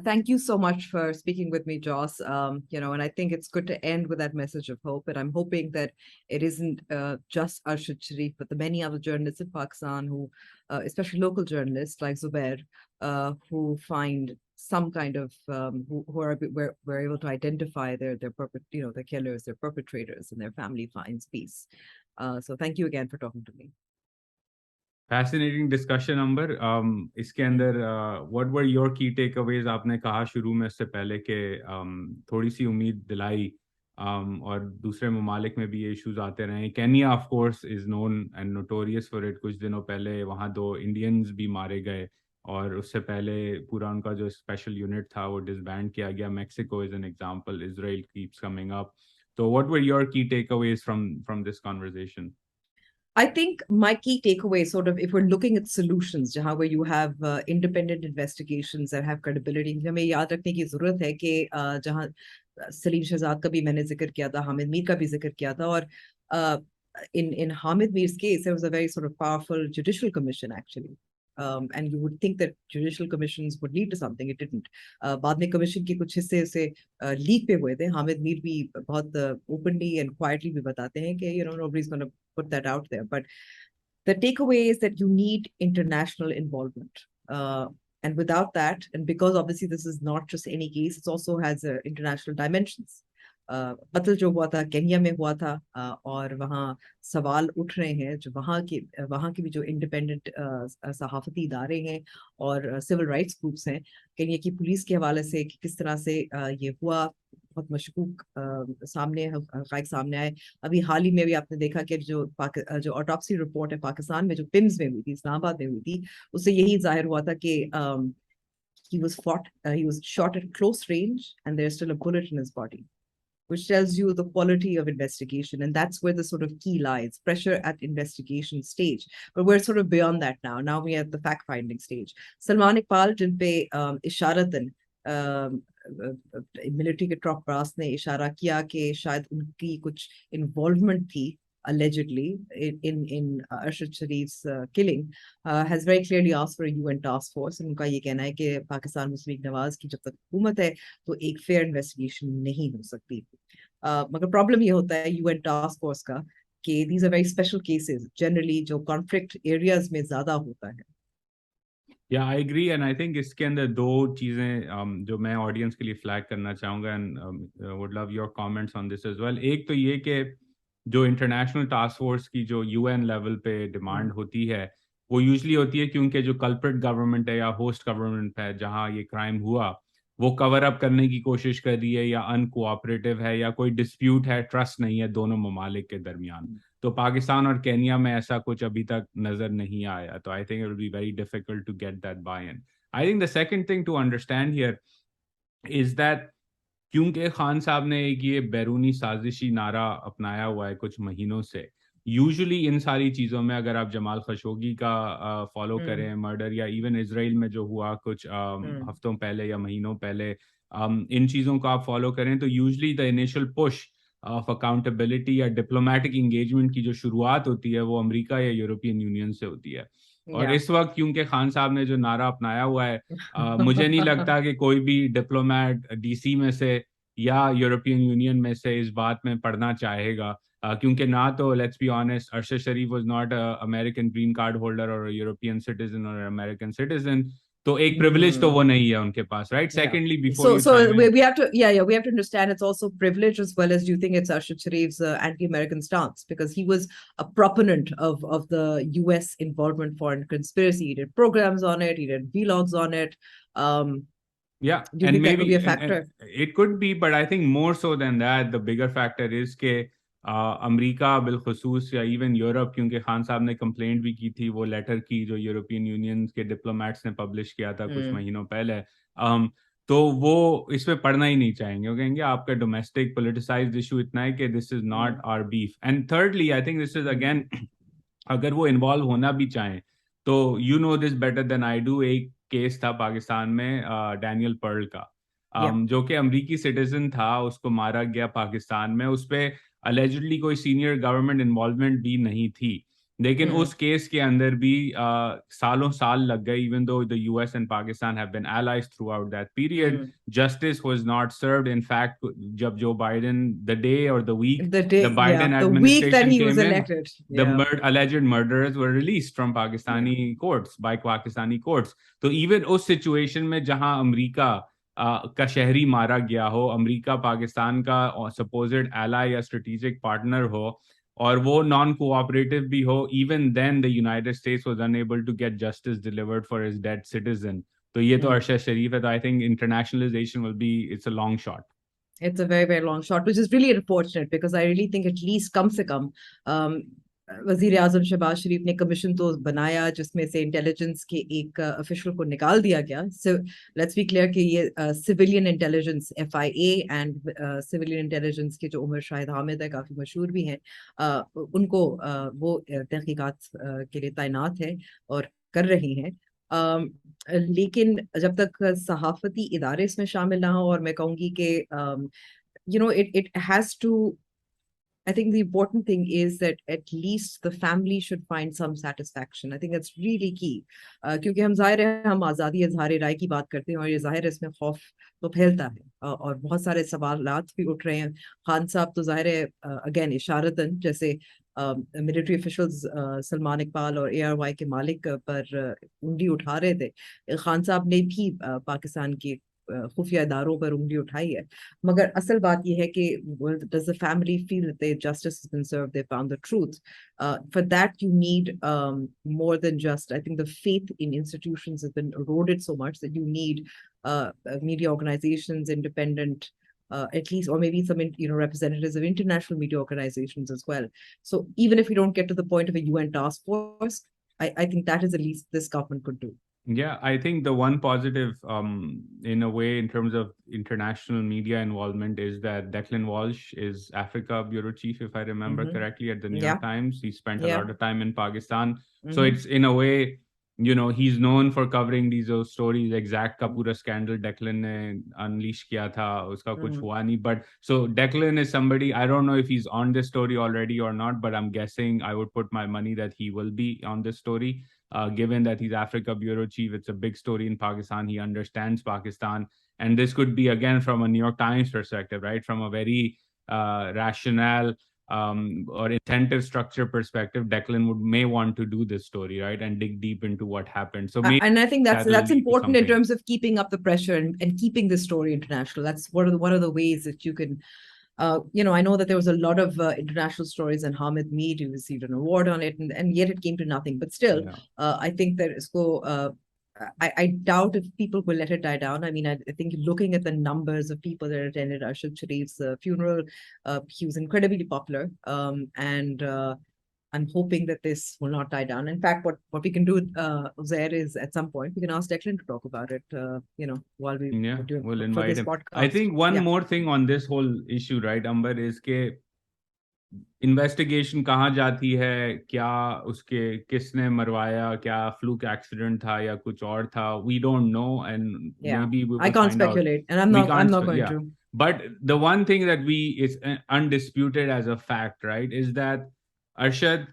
Thank you so much for speaking with me, Jos. And I think it's good to end with that message of hope. And I'm hoping that it isn't just Arshad Sharif, but the many other journalists in Pakistan who, especially local journalists like Uzair, who find some kind of we're able to identify their killers, their perpetrators, and their family finds peace. So thank you again for talking to me. Fascinating discussion, Amber. इसके अंदर what were your key takeaways? आपने कहा शुरू में उससे पहले कि थोड़ी सी उम्मीद दिलाई, और दूसरे ममालिक में भी ये इश्यूज आते रहे. Kenya of course is known and notorious for it. कुछ दिनों पहले वहाँ 2 इंडियंस भी मारे गए, और उससे पहले पूरा उनका जो स्पेशल यूनिट था वो डिसबैंड किया गया. Mexico is an example. Israel keeps coming up. So what were your key takeaways from this conversation? I think my key takeaway, sort of, if we're looking at solutions, where you have independent investigations that have credibility, हमें याद रखने की ज़रूरत है कि जहाँ सलीम शहजाद का भी मैंने जिक्र किया था, हामिद मीर का भी जिक्र किया था, और in Hamid Mir's case, there was a very sort of powerful judicial commission, actually. And you would think that judicial commissions would lead to something. It didn't. बाद में commission के कुछ हिस्से से leak पे हुए थे. हामिद मीर भी बहुत openly and quietly भी बताते हैं कि nobody's going to put that out there. But the takeaway is that you need international involvement. And without that, and because obviously this is not just any case, it also has international dimensions. कत्ल जो हुआ था Kenya में हुआ था, और वहाँ सवाल उठ रहे हैं जो वहाँ के भी जो इंडिपेंडेंट सहाफती इदारे हैं और सिविल राइट्स ग्रुप्स हैं, केन्या की पुलिस के हवाले से कि किस तरह से ये हुआ, बहुत मशकूक सामने आए. अभी हाल ही में भी आपने देखा कि जो ऑटोप्सी रिपोर्ट है पाकिस्तान में जो पिम्स में हुई थी, इस्लामाबाद में हुई थी, उससे यही जाहिर हुआ था कि he was shot at close range and there's still a bullet in his body, which tells you the quality of investigation. And that's where the sort of key lies, pressure at investigation stage. But we're sort of beyond that now. Now we're at the fact-finding stage. Salman Iqbal, जिन पे इशारतन military के top brass ने इशारा किया कि शायद उनकी कुछ involvement थी allegedly in Arshad Sharif's killing, has very clearly asked for a UN task force. And उनका ये कहना है कि पाकिस्तान मुस्लिम लीग नवाज की जब तक हुकूमत है तो एक फेयर इन्वेस्टिगेशन नहीं हो सकती. मगर प्रॉब्लम ये होता है UN task force का कि these are very special cases, generally जो conflict areas में ज्यादा होता है. Yeah, I agree, and I think اس کے اندر دو چیزیں جو میں آڈینس کے لیے فلیگ کرنا چاہوں گا and would love your comments on this as well. ایک تو یہ کہ جو انٹرنیشنل ٹاسک فورس کی جو یو این لیول پہ ڈیمانڈ ہوتی ہے وہ یوزلی ہوتی ہے کیونکہ جو کلپریٹ گورنمنٹ ہے یا ہوسٹ گورنمنٹ ہے جہاں یہ کرائم ہوا وہ کور اپ کرنے کی کوشش کر رہی ہے یا ان کوآپریٹو ہے یا کوئی ڈسپیوٹ ہے, ٹرسٹ نہیں ہے دونوں ممالک کے درمیان. تو پاکستان اور کینیا میں ایسا کچھ ابھی تک نظر نہیں آیا. تو I think it will be very difficult to get that buy in. I think the second thing to understand here is that کیونکہ خان صاحب نے ایک یہ بیرونی سازشی نعرہ اپنایا ہوا ہے کچھ مہینوں سے, یوزلی ان ساری چیزوں میں اگر آپ جمال خشوگی کا فالو کریں مرڈر یا ایون اسرائیل میں جو ہوا کچھ ہفتوں پہلے یا مہینوں پہلے, ان چیزوں کو آپ فالو کریں تو usually the initial push of accountability یا ڈپلومیٹک انگیجمنٹ کی جو شروعات ہوتی ہے وہ امریکہ یا یورپین یونین سے ہوتی ہے. اور اس وقت کیونکہ خان صاحب نے جو نعرہ اپنایا ہوا ہے مجھے نہیں لگتا کہ کوئی بھی ڈپلومیٹ ڈی سی میں سے یا یورپین یونین میں سے اس بات میں پڑھنا چاہے گا, کیونکہ نہ تو let's be honest Arshad Sharif was not American green card holder اور یورپین سٹیزن اور امیریکن سٹیزن, تو ایک پریویلیج تو وہ نہیں ہے ان کے پاس, right. Secondly before So we have to we have to understand it's also privilege as well as do you think it's Arshad Sharif's anti-American stance because he was a proponent of the US involvement foreign conspiracy. He did programs on it, he did vlogs on it. Yeah, do you and think maybe that could be a factor? It could be, but I think more so than that, the bigger factor is کہ امریکہ بالخصوص یا even Europe, کیونکہ خان صاحب نے complaint بھی کی تھی وہ لیٹر کی جو یورپین یونین کے ڈپلومیٹس نے پبلش کیا تھا کچھ مہینوں پہلے, تو وہ اس پہ پڑھنا ہی نہیں چاہیں گے. وہ کہیں گے آپ کا ڈومیسٹک پولیٹیسائزڈ ایشو اتنا ہے کہ this is not our beef. And thirdly I think this is again اگر وہ انوالو ہونا بھی چاہیں تو you know this better than I do, ایک کیس تھا پاکستان میں ڈینیل پرل کا, جو کہ امریکی سٹیزن تھا, اس کو مارا گیا پاکستان میں. اس پہ اللیجڈلی کوئی سینئر گورنمنٹ انوالومنٹ بھی نہیں تھی, لیکن اس کیس کے اندر بھی سالوں سال لگ گئے. Even though the US and Pakistan have been allies throughout that period, justice was not served. In fact, جب Joe Biden the day or the week the Biden administration came in, the alleged murderers were released from Pakistani courts by Pakistani courts. تو even اس situation میں جہاں امریکہ کا شہری مارا گیا ہو, امریکہ پاکستان کا supposed ایلائی یا اسٹریٹجک پارٹنر ہو اور وہ نان کوآپریٹو بھی ہو, even then the United States was unable to get justice delivered for his dead citizen. تو یہ تو ارشد شریف ہے. تو I think internationalization will be it's a long shot. It's a very, very long shot, which is really unfortunate because I really think at least کم سے کم وزیر اعظم شہباز شریف نے commission تو بنایا جس میں سے انٹیلیجنس کے ایک افیشل کو نکال دیا گیا. لیٹس بی کلیئر کہ یہ civilian intelligence FIA and civilian intelligence کے جو عمر شاہد حامد ہے کافی مشہور بھی ہیں, ان کو وہ تحقیقات کے لیے تعینات ہے اور کر رہی ہیں. لیکن جب تک صحافتی ادارے اس میں شامل نہ ہوں, اور میں کہوں گی کہ it has to, I think the important thing is that at least the family should find some satisfaction. I think that's really key. کیونکہ ہم ظاہر ہے ہم آزادی اظہار رائے کی بات کرتے ہیں اور یہ ظاہر ہے اس میں خوف تو پھیلتا ہے اور بہت سارے سوالات بھی اٹھ رہے ہیں. خان صاحب تو ظاہر ہے اگین اشارتاً جیسے ملٹری افیشلز سلمان اقبال اور ARY کے مالک پر انگلی اٹھا رہے تھے, خان صاحب نے بھی پاکستان کے خفیہ اداروں پر انگلی اٹھائی ہے. مگر اصل بات یہ ہے کہ does the family feel that their justice has been served, they found the truth? For that you need more than just, I think the faith in institutions has been eroded so much that you need media organizations, independent at least, or maybe some representatives of international media organizations as well. So even if we don't get to the point of a UN task force, I think that is the least this government could do. Yeah, I think the one positive in a way in terms of international media involvement is that Declan Walsh is Africa bureau chief, if I remember correctly, at the New York Times. He spent a lot of time in Pakistan. So it's in a way, he's known for covering these stories. Exact کا پورا scandal Declan نے unleash کیا تھا, اس کا کچھ ہوا نہیں. But so Declan is somebody, I don't know if he's on this story already or not, but I'm guessing I would put my money that he will be on this story. Given that he's Africa bureau chief, it's a big story in Pakistan. He understands Pakistan, and this could be again from a New York Times perspective, right? From a very rational, or incentive structure perspective, Declan may want to do this story, right, and dig deep into what happened. So maybe and I think that's that'll lead to important in something. terms of keeping up the pressure and keeping the story international. That's one of the ways that you can. I know that there was a lot of international stories, and Hamid Mead, who received an award on it, and yet it came to nothing. But still, I think that I doubt if people will let it die down. I mean, I think looking at the numbers of people that attended Arshad Sharif's funeral, he was incredibly popular, and I'm hoping that this will not die down. In fact, what we can do, Uzair, is at some point we can ask Declan to talk about it. While we're doing we'll for invite this him. podcast. I think one more thing on this whole issue, right, Amber, is के investigation कहाँ जाती है, क्या उसके किसने मरवाया, क्या fluke accident था या कुछ और था, we don't know, and maybe we will I can't find out. speculate, and I'm not going to. But the one thing that is undisputed as a fact, right, is that Arshad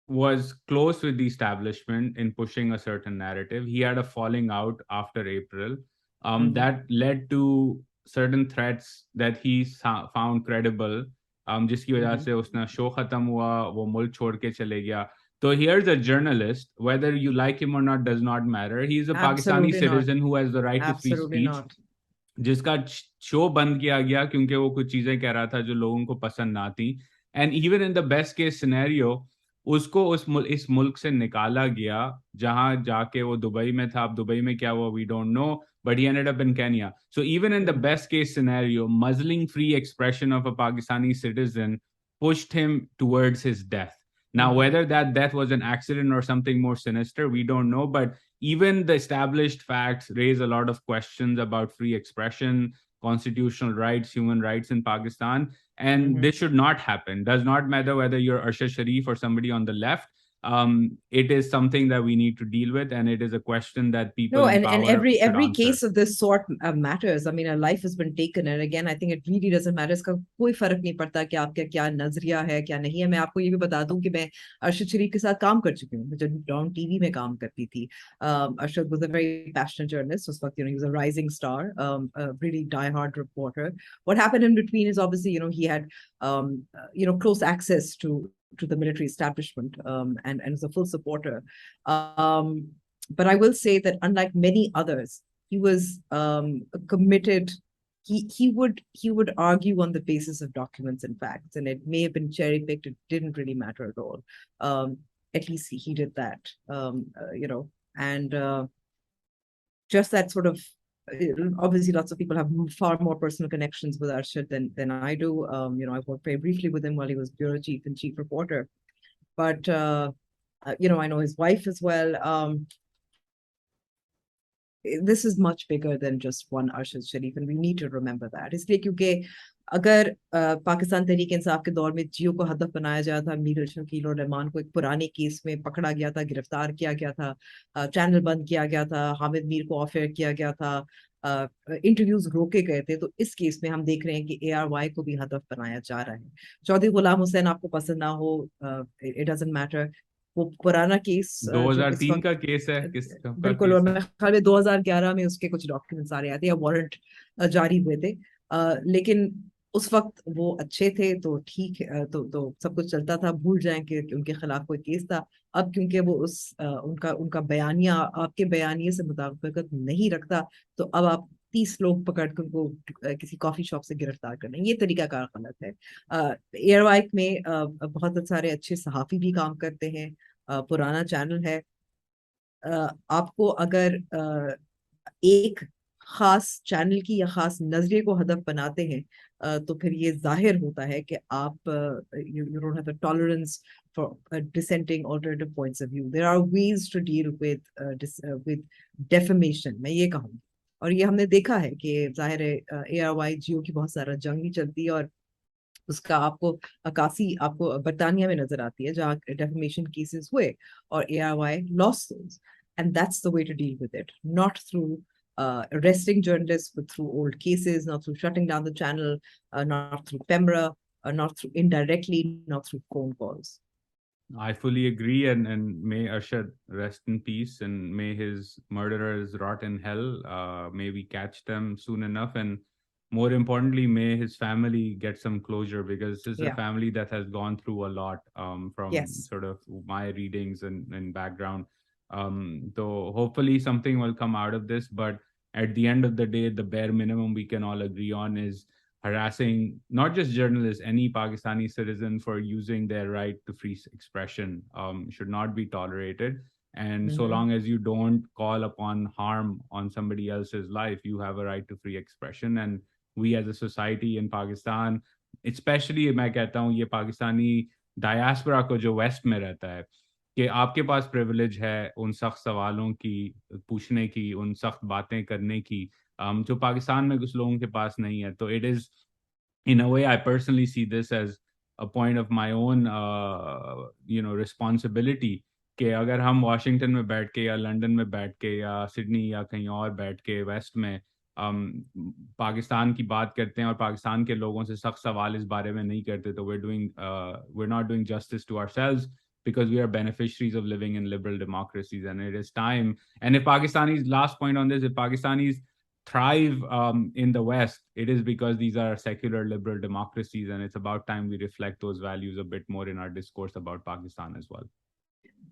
was close with the establishment in pushing a certain narrative. He had a falling out after April that led to certain threats that he found credible, जिसकी वजह से उसने show खत्म हुआ, वो मुल्क छोड़ के चले गया. So here's a journalist, whether you like him or not does not matter. He's a Pakistani citizen who has the right to free speech. जिसका शो बंद किया गया क्योंकि वो कुछ चीजें कह रहा था जो लोगों को पसंद ना थी. And even in the best case scenario, उसको इस मुल्क से निकाला गया, जहां जाके वो दुबई में था. अब दुबई में क्या हुआ, we don't know, but he ended up in Kenya. So even in the best case scenario, muzzling free expression of a Pakistani citizen pushed him towards his death. Now, whether that death was an accident or something more sinister, we don't know. But even the established facts raise a lot of questions about free expression, constitutional rights, human rights in Pakistan. And this should not happen. Does not matter whether you're Arshad Sharif or somebody on the left. It is something that we need to deal with, and it is a question that people in power and every answer. case of this sort matters. I mean, a life has been taken, and again, I think it really doesn't matter. इसका कोई फर्क नहीं पड़ता कि आपका क्या नजरिया है, क्या नहीं है. मैं आपको ये भी बता दूं कि मैं अरशद शरीफ के साथ काम कर चुकी हूँ. जब डॉन टीवी में काम करती थी. Arshad was a very passionate journalist. उस वक्त, he was a rising star, a really die-hard reporter. What happened in between is obviously, he had, close access to the military establishment, and is a full supporter. But I will say that unlike many others, he was committed. He would argue on the basis of documents and facts, and it may have been cherry picked. It didn't really matter at all. At least he did that, and just that sort of. Obviously, lots of people have far more personal connections with Arshad than I do. I worked very briefly with him while he was bureau chief and chief reporter. But, I know his wife as well. This is much bigger than just one Arshad Sharif, and we need to remember that. इसलिए क्योंकि अगर पाकिस्तान तहरीक इंसाफ के दौर में जियो को हदफ बनाया जाता था, मीर शकील और रहमान को एक पुराने केस में पकड़ा गया था, गिरफ्तार किया गया था, चैनल बंद किया गया था, हामिद मीर को ऑफ एयर किया गया था, इंटरव्यूज रोके गए थे, तो इस केस में हम देख रहे हैं कि ARY को भी हदफ बनाया जा रहा है. चौधरी गुलाम हुसैन आपको पसंद ना हो, इट डजंट मैटर. वो पुराना केस 2003 का केस है, बिल्कुल, और मेरे ख्याल में 2011 में उसके कुछ डॉक्यूमेंट्स आ रहे थे या वारंट जारी हुए थे, लेकिन उस वक्त वो अच्छे थे, तो ठीक है, तो सब कुछ चलता था. भूल जाएं कि उनके खिलाफ कोई केस था. अब क्योंकि वो उनका बयानिया आपके बयानिए से मुताबिकत नहीं रखता, तो अब आप 30 लोग पकड़ कर उनको किसी कॉफी शॉप से गिरफ्तार करना, ये तरीकाकार गलत है. ARY में बहुत सारे अच्छे सहाफी भी काम करते हैं, पुराना चैनल है. आपको अगर एक खास चैनल की या खास नजरिए को हदफ बनाते हैं, तो फिर ये जाहिर होता है कि आप you don't have the tolerance for dissenting alternative points of view. There are ways to deal with defamation, मैं ये कहूँगी. और ये हमने देखा है कि जाहिर है ARY जियो की बहुत सारा जंग भी चलती है, और उसका आपको अक्कासी आपको बरतानिया में नजर आती है जहाँ defamation cases हुए और ARY lost those, and that's the way to deal with it, not through arresting journalists, but through old cases, not through shutting down the channel, not through Pembra, not through indirectly, not through phone calls. I fully agree, and may Arshad rest in peace, and may his murderers rot in hell. May we catch them soon enough, and more importantly, may his family get some closure, because this is a Yeah. family that has gone through a lot from Yes. sort of my readings and background. So hopefully something will come out of this, but at the end of the day, the bare minimum we can all agree on is harassing not just journalists, any Pakistani citizen for using their right to free expression should not be tolerated. And so long as you don't call upon harm on somebody else's life, you have a right to free expression. And we as a society in Pakistan, especially میں کہتا ہوں یہ Pakistani diaspora کو جو waste میں رہتا ہے, کہ آپ کے پاس پریولیج ہے ان سخت سوالوں کی پوچھنے کی, ان سخت باتیں کرنے کی, جو پاکستان میں کچھ لوگوں کے پاس نہیں ہے. تو it is in a way, I personally see this as a point of my own responsibility, کہ اگر ہم واشنگٹن میں بیٹھ کے یا لنڈن میں بیٹھ کے یا سڈنی یا کہیں اور بیٹھ کے ویسٹ میں پاکستان کی بات کرتے ہیں اور پاکستان کے لوگوں سے سخت سوال اس بارے میں نہیں کرتے, تو we're not doing justice to ourselves, because we are beneficiaries of living in liberal democracies, and it is time. And if Pakistanis, last point on this, if Pakistanis thrive in the West, it is because these are secular liberal democracies, and it's about time we reflect those values a bit more in our discourse about Pakistan as well.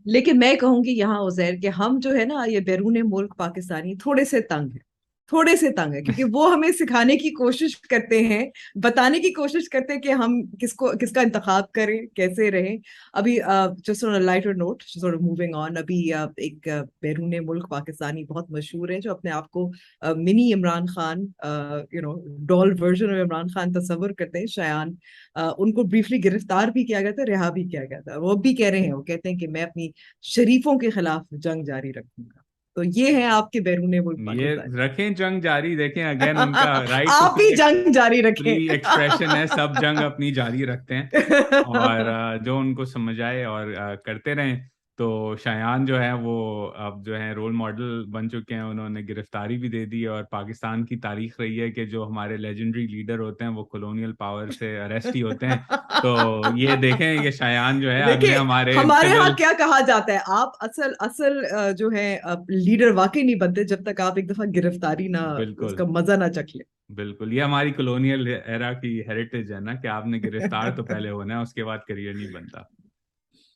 لیکن میں کہوں گی یہاں عزیر کہ ہم جو ہے نا یہ بیرون ملک پاکستانی تھوڑے سے تنگ ہیں, تھوڑے سے تنگ ہے, کیونکہ وہ ہمیں سکھانے کی کوشش کرتے ہیں, بتانے کی کوشش کرتے ہیں کہ ہم کس کا انتخاب کریں, کیسے رہیں. ابھی just on a lighter note, sort of moving on, ابھی ایک بیرون ملک پاکستانی بہت مشہور ہے جو اپنے آپ کو منی عمران خان, ڈول ورژن آف عمران خان تصور کرتے ہیں, شایان, ان کو بریفلی گرفتار بھی کیا گیا تھا, رہا بھی کیا گیا تھا. وہ بھی کہہ رہے ہیں, وہ کہتے ہیں کہ میں اپنی شریفوں کے خلاف جنگ جاری رکھوں گا. تو یہ ہے آپ کے بیرون ملک پاکستان, یہ رکھیں جنگ جاری, دیکھیں اگین ان کا رائٹ آپ ہی جنگ جاری رکھیں, فری ایکسپریشن ہے, سب جنگ اپنی جاری رکھتے ہیں اور جو ان کو سمجھ آئے اور کرتے رہیں. تو شایان جو ہے وہ اب جو ہے رول ماڈل بن چکے ہیں, انہوں نے گرفتاری بھی دے دی, اور پاکستان کی تاریخ رہی ہے کہ جو ہمارے لیجنڈری لیڈر ہوتے ہیں وہ کولونیل پاور سے اریسٹ ہی ہوتے ہیں. تو یہ دیکھیں یہ شایان جو ہے اگلے ہمارے ہاں کیا کہا جاتا ہے, آپ اصل جو ہے لیڈر واقعی نہیں بنتے جب تک آپ ایک دفعہ گرفتاری نہ, اس کا مزہ نہ چکھ لیں. بالکل, یہ ہماری کولونیل ایرا کی ہیریٹیج ہے نا, کہ آپ نے گرفتار تو پہلے ہونا ہے, اس کے بعد کریئر نہیں بنتا.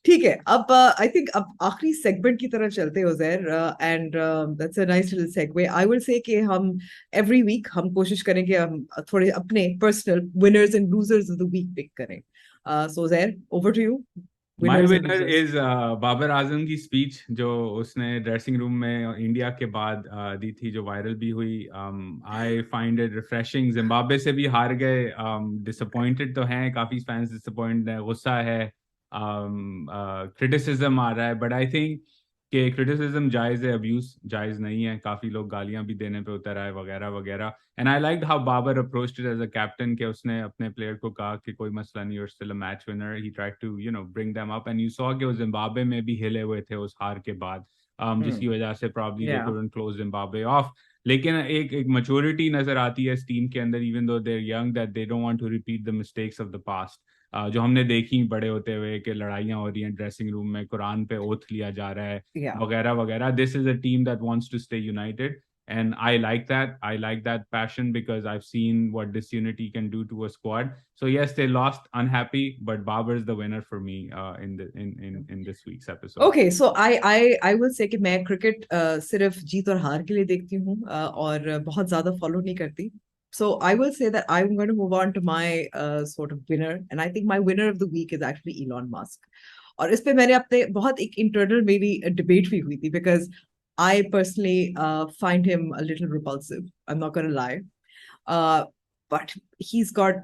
ٹھیک ہے, اب آئی تھنک اب آخری سیگمنٹ کی طرف چلتے ہیں Uzair, and that's a nice little segue. I will say کہ ہم ایوری ویک ہم کوشش کریں کہ ہم تھوڑے اپنے personal winners and losers of the week pick کریں. So Uzair, over to you. My winner is Babar Azam کی اسپیچ جو اس نے ڈریسنگ روم میں انڈیا کے بعد دی تھی, جو وائرل بھی ہوئی. I find it refreshing. Zimbabwe سے بھی ہار گئے, ڈسپوائنٹڈ تو ہیں, کافی فینس ڈسپوائنٹڈ ہیں, غصہ ہے, کرٹیسزم آ رہا ہے, بٹ آئی تھنک کہ کرٹیسزم جائز ہے, ابیوز جائز نہیں ہے. کافی لوگ گالیاں بھی دینے پہ اتر آئے وغیرہ وغیرہ. And I like how Babar approached as a captain, کہ اس نے اپنے پلیئر کو کہا کہ کوئی مسئلہ نہیں, اور still a match winner. He tried to bring them up, and you saw کہ وہ زمبابوے میں بھی ہلے ہوئے تھے اس ہار کے بعد, جس کی وجہ سے probably they couldn't close Zimbabwe off. لیکن ایک میچورٹی نظر آتی ہے اس ٹیم کے اندر, even though they are young, that they don't want to repeat the mistakes of the past, جو ہم نے دیکھی بڑے ہوتے ہوئے, کہ لڑائیاں ہو رہی ہیں ڈریسنگ روم میں, قرآن پہ اوتھ لیا جا رہا ہے وغیرہ وغیرہ. This is a team that wants to stay united, and I like that passion, because I've seen what disunity can do to a squad. So yes, they lost, unhappy, but Babar's the winner for me in this week's episode. Okay, so I will say کہ میں cricket صرف جیت اور ہار کے لیے دیکھتی ہوں اور بہت زیادہ فالو نہیں کرتی. So I will say that I'm going to move on to my sort of winner, and I think my winner of the week is actually Elon Musk. اور اس پہ میں نے اپنے بہت ایک انٹرنل میری ڈبیٹ بھی ہوئی تھی, because I personally find him a little repulsive. I'm not going to lie. But he's got,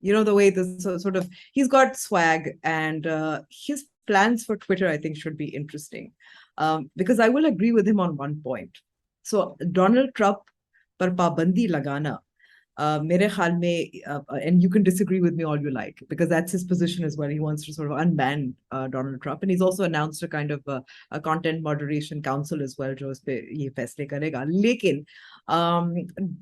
the way this sort of, he's got swag, and his plans for Twitter, I think, should be interesting. Because I will agree with him on one point. So Donald Trump پر پابندی لگانا, میرے خیال میں, and you can disagree with me all you like, because that's his position as well. He wants to sort of unban Donald Trump, and he's also announced a kind of a content moderation council as well, جو اس پہ یہ فیصلے کرے گا. لیکن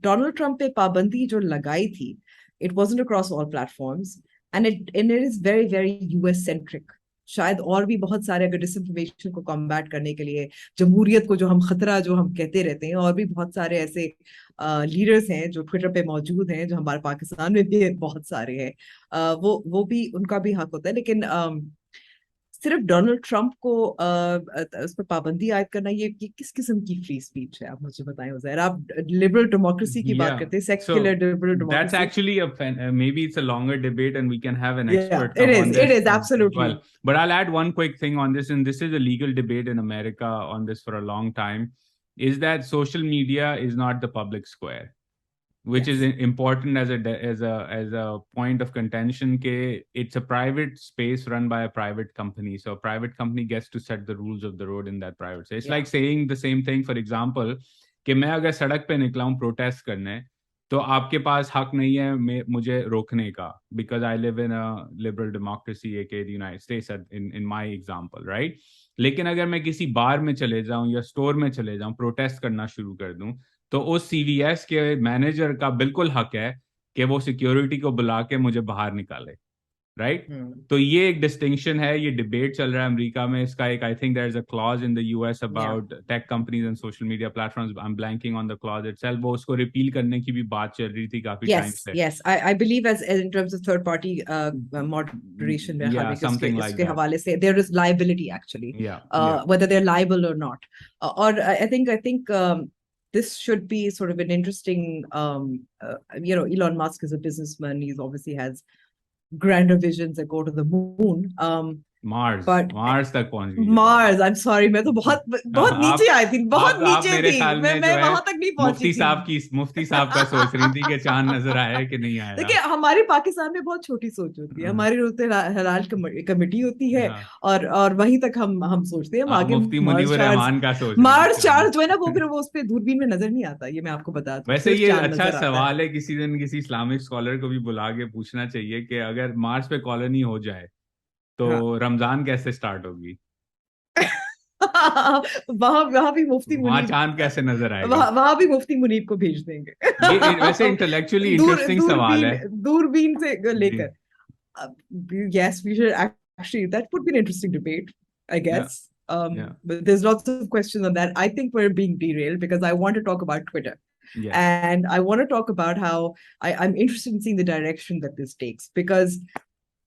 Donald Trump پہ پابندی جو لگائی تھی, it wasn't across all platforms, and it is very very US centric. शायद और भी बहुत सारे, अगर डिसइंफॉर्मेशन को कॉम्बैट करने के लिए, जमहूरियत को जो हम खतरा जो हम कहते रहते हैं, और भी बहुत सारे ऐसे लीडर्स हैं जो ट्विटर पे मौजूद हैं, जो हमारे पाकिस्तान में भी बहुत सारे हैं, वो भी, उनका भी हक होता है। लेकिन सिर्फ डोनाल्ड ट्रंप को उस पर पाबंदी आयद करना, ये किस किस्म की फ्री स्पीच है, आप मुझे बताएं उज़ैर। आप लिबरल डेमोक्रेसी की बात करते हैं, secular liberal That's democracy. actually maybe it's a longer debate and we can have an Yeah, expert it come is. on It this is as absolutely. well. But I'll add one quick thing on this, and this is a legal debate in America on this for a long time, is that social media is not the public square, which is Yes. important as a point of contention. Ke it's a private space run by a private company, so a private company gets to set the rules of the road in that private space. It's Yeah. like saying the same thing, for example, कि मैं अगर सड़क पे निकला हूँ protest करने, तो आपके पास हक नहीं है मुझे रोकने का, because I live in a liberal democracy, aka the United States, in my example, right? लेकिन अगर मैं किसी बार में चले जाऊं या स्टोर में चले जाऊं, प्रोटेस्ट करना शुरू कर दूं, तो उस सीवीएस के मैनेजर का बिल्कुल हक है कि वो सिक्योरिटी को बुला के मुझे बाहर निकाले, राइट? तो ये एक डिस्टिंक्शन है, ये डिबेट चल रहा है अमेरिका में इसका एक, I think there is a clause in the US about tech companies and social media platforms, I am blanking on the clause itself, वो उसको रिपील करने की भी बात चल रही थी काफी टाइम से। Yes, I believe as in terms of third party moderation, मेरे ख्याल में कि something like इसके that. हवाले से there is liability actually, whether they're liable or not. Or I think this should be sort of an interesting, Elon Musk is a businessman. He's obviously has grander visions that go to the moon. Mars तक पहुंच गई। Mars, I am sorry, मैं तो बहुत नीचे आई थी, बहुत नीचे मेरे थी, ख्याल में मैं वहां तक नहीं पहुंची मुफ्ती साहब का सोच रही थी कि चांद नजर आया कि नहीं आया। देखिए, हमारी पाकिस्तान में बहुत छोटी सोच होती है, हमारी रोते हलाल कमेटी होती है, और वहीं तक हम सोचते हैं, हम आगे मुफ्ती मुनीवर रहमान का सोच मार्स चार्ज जो है ना, वो फिर वो उस पे दूरबीन में नजर नहीं आता, ये मैं आपको बता दूं। वैसे ये अच्छा सवाल है, किसी दिन किसी इस्लामिक स्कॉलर को भी बुला के पूछना चाहिए कि अगर मार्स पे कॉलोनी हो जाए तो रमजान कैसे स्टार्ट होगी? वहां भी मुफ्ती मुनीब, चांद कैसे नजर आएगा? वहां भी मुफ्ती मुनीब को भेज देंगे। ये वैसे इंटेलेक्चुअली इंटरेस्टिंग सवाल है, दूरबीन से लेकर। Yes, we should actually, that would be an interesting debate, I guess. But there's lots of questions on that. I think we're being derailed because I want to talk about Twitter. Yes. And I want to talk about how I'm interested in seeing the direction that this takes, because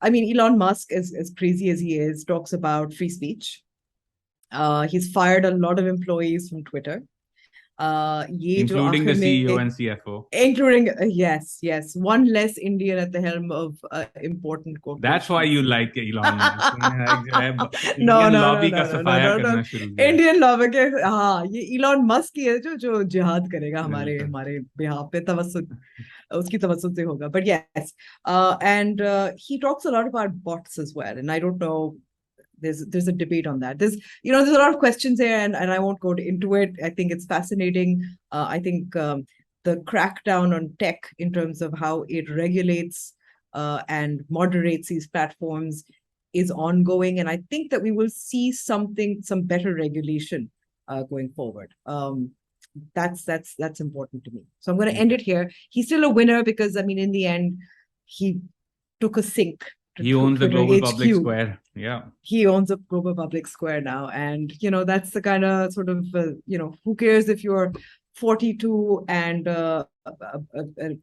I mean, Elon Musk, as crazy as he is, talks about free speech. He's fired a lot of employees from Twitter. Including the CEO and CFO. Including, yes. One less Indian at the helm of important corporations. That's why you like Elon Musk. No. Lobby का सफाया करना शुरू किया। Indian lobby के, हाँ, ये Elon Musk ही है जो जिहाद करेगा हमारे बिहाफ पे, उसकी तवज्जुह से होगा। But yes, and he talks a lot about bots as well, and I don't know, there's a debate on that. There's a lot of questions here, and I won't go into it. I think it's fascinating. I think the crackdown on tech in terms of how it regulates and moderates these platforms is ongoing, and I think that we will see some better regulation going forward. That's important to me. So I'm going to end it here. He's still a winner because, I mean, in the end, he took a sink. He owns the global public square. Yeah. He owns a global public square now. And, that's the kind of sort of, who cares if you're 42 and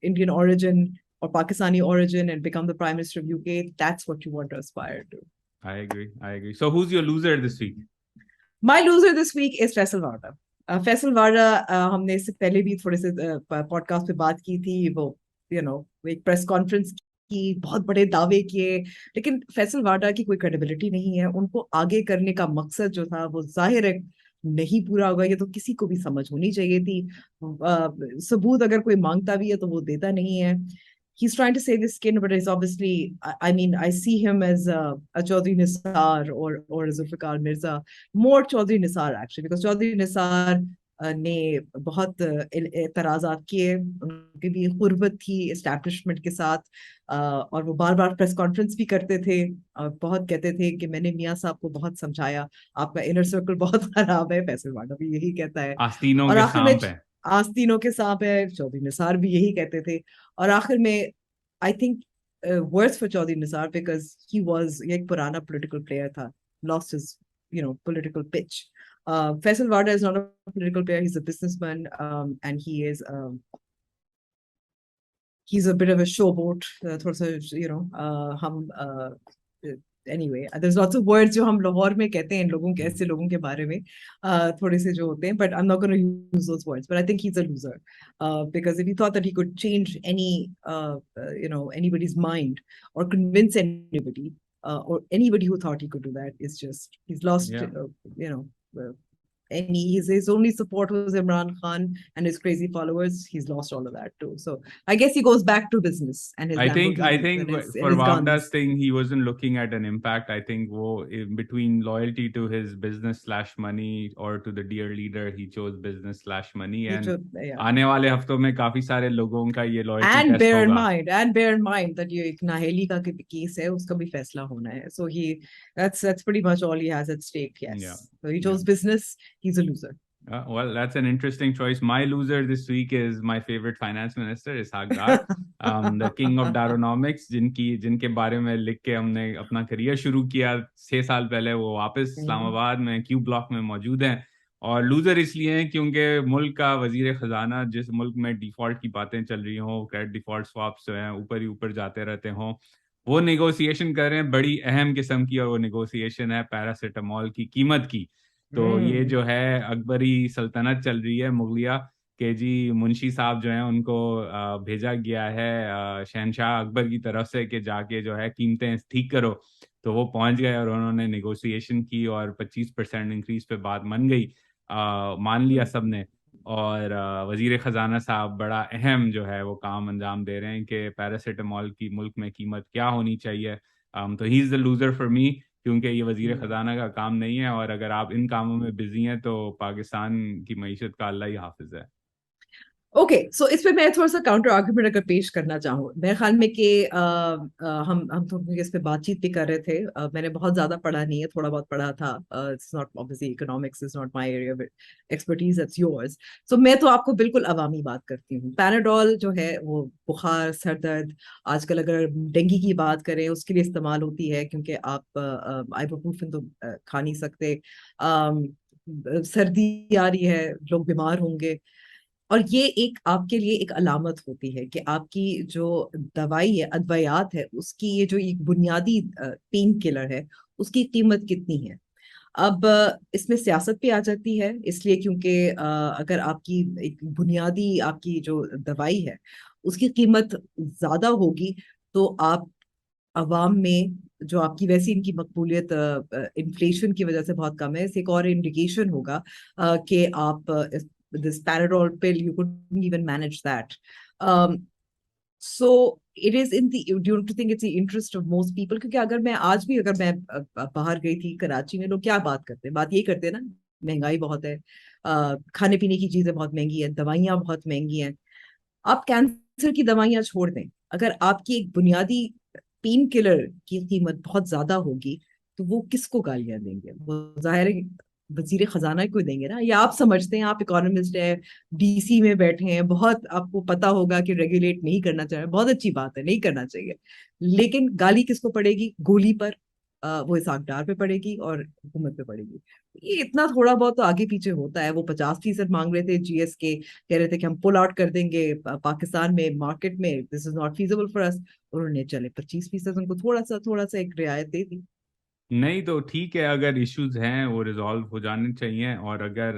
Indian origin or Pakistani origin and become the Prime Minister of UK? That's what you want to aspire to. I agree. So who's your loser this week? My loser this week is Faisal Warda. Faisal Warda, हमने इससे पहले भी थोड़े से podcast पे बात की थी, वो एक प्रेस कॉन्फ्रेंस की, बहुत बड़े दावे किए, लेकिन फैसल वाडा की कोई क्रेडिबिलिटी नहीं है। उनको आगे करने का मकसद जो था वो जाहिर है नहीं पूरा होगा, ये तो किसी को भी समझ होनी चाहिए थी। सबूत अगर कोई मांगता भी है तो वो देता नहीं है। He's trying to save his skin, but it's obviously, I mean, I see him as a Chaudhry Nisar or a Zulfikar Mirza, more Chaudhry Nisar actually, because Chaudhry Nisar ने बहुत एतराज़ात किए, उनकी भी गुर्बत थी एस्टैब्लिशमेंट के साथ, और वो बार बार प्रेस कॉन्फ्रेंस भी करते थे और बहुत कहते थे कि मैंने मियाँ साहब को बहुत समझाया, आपका इनर सर्कल बहुत खराब है। फैसल वाडा भी यही कहता है, और आखिर में आस्तीनों के सांप है, चौधरी निसार भी यही कहते थे, और आखिर में I think worse for Chaudhry Nisar because he was एक पुराना political player था, lost his political pitch. Faisal Wada is not a political player, he's a businessman, and he's a bit of a showboat. थोड़ा सा हम anyway, there's lots of words जो हम लाहौर में कहते हैं लोगों के, ऐसे लोगों के बारे में थोड़े से जो होते हैं, but I'm not going to use those words, but I think he's a loser because if he thought that he could change anybody's mind or convince anybody or anybody who thought he could do that, he's lost his only support was Imran Khan and his crazy followers. He's lost all of that too. So I guess he goes back to business and his I think for Wamda's thing, he wasn't looking at an impact. I think in between loyalty to his business/money or to the dear leader, he chose business/money. And आने वाले हफ्तों में काफी सारे लोगों का ये loyalty and test होगा. And bear in mind that ये एक नाहेली का केस है, उसका भी फैसला होना है. So that's pretty much all he has at stake. Yes. Yeah. So he chose business. He's a loser. Well, that's an interesting choice. My loser this week is my favorite finance minister, Ishaq Dar, the king of Daronomics, जिनके बारे में लिख के हमने अपना career शुरू किया 6 साल पहले. वो वापस इस्लामाबाद में क्यू ब्लॉक में मौजूद हैं. और लूजर इसलिए हैं क्योंकि मुल्क का वजीर खजाना, जिस मुल्क में डिफॉल्ट की बातें चल रही हों, क्रेडिट डिफॉल्ट स्वाप्स जो हैं ऊपर ही ऊपर जाते रहते हों, वो नेगोशिएशन कर रहे हैं बड़ी अहम किस्म की. और वो नेगोशिएशन है पैरासीटामोल की कीमत की. तो ये जो है अकबरी सल्तनत चल रही है मुगलिया के जी, मुंशी साहब जो हैं उनको भेजा गया है शहनशाह अकबर की तरफ से कि जाके जो है कीमतें ठीक करो. तो वो पहुंच गए और उन्होंने नेगोशिएशन की और 25% इंक्रीज पे बात मान गई. मान लिया सबने. और वजीर खजाना साहब बड़ा अहम जो है वो काम अंजाम दे रहे हैं कि पैरासीटामोल की मुल्क में कीमत क्या होनी चाहिए. तो he is the loser for me, क्योंकि ये वजीर खजाना का काम नहीं है. और अगर आप इन कामों में बिजी हैं तो पाकिस्तान की मईशत का अल्लाह ही हाफिज है. ओके, सो इस पे मैं थोड़ा सा काउंटर आर्गुमेंट अगर पेश करना चाहूँ, मेरे ख्याल में कि हम तो इस पे बातचीत भी कर रहे थे. मैंने बहुत ज्यादा पढ़ा नहीं है, थोड़ा बहुत पढ़ा था. It's not obviously economics is not my area of expertise, that's yours. So मैं तो आपको बिल्कुल अवामी बात करती हूँ. पैनाडोल जो है वो बुखार, सर दर्द, आजकल अगर डेंगू की बात करें उसके लिए इस्तेमाल होती है, क्योंकि आप आइबुप्रोफेन तो खा नहीं सकते. सर्दी आ रही है, लोग बीमार होंगे, और ये एक आपके लिए एक अलामत होती है कि आपकी जो दवाई है, अद्वयात है, उसकी ये जो एक बुनियादी पेन किलर है, उसकी कीमत कितनी है. अब इसमें सियासत भी आ जाती है, इसलिए क्योंकि अगर आपकी एक बुनियादी आपकी जो दवाई है उसकी कीमत ज्यादा होगी तो आप अवाम में जो आपकी वैसी इनकी मकबूलियत इन्फ्लेशन की वजह से बहुत कम है. इससे एक और इंडिकेशन होगा कि आप this Panadol pill, you couldn't even manage that. So it is do you think it's the interest of most people? क्योंकि अगर मैं बाहर गई थी कराची में, लोग क्या बात करते हैं, बात यही करते हैं ना, महंगाई बहुत है, खाने पीने की चीजें बहुत महंगी है, दवाइयाँ बहुत महंगी हैं. आप कैंसर की दवाइयाँ छोड़ दें, अगर आपकी एक बुनियादी पेन किलर की कीमत बहुत ज्यादा होगी तो वो किसको गालियां देंगे? वो जाहिर है वजीर खजाना को देंगे ना. या आप समझते हैं, आप इकोनॉमिस्ट हैं, डीसी में बैठे हैं, बहुत आपको पता होगा कि रेगुलेट नहीं करना चाहिए, बहुत अच्छी बात है, नहीं करना चाहिए, लेकिन गाली किसको पड़ेगी? गोली पर, वो इसहाक डार पे पड़ेगी और हुकूमत पे पड़ेगी. ये इतना थोड़ा बहुत तो आगे पीछे होता है. वो 50% मांग रहे थे जीएस के, कह रहे थे कि हम पुल आउट कर देंगे पाकिस्तान में मार्केट में, this is not feasible for us. उन्होंने चले 25% उनको थोड़ा सा एक रियायत दे दी. नहीं तो ठीक है, अगर इश्यूज हैं वो रिजॉल्व हो जाने चाहिए. और अगर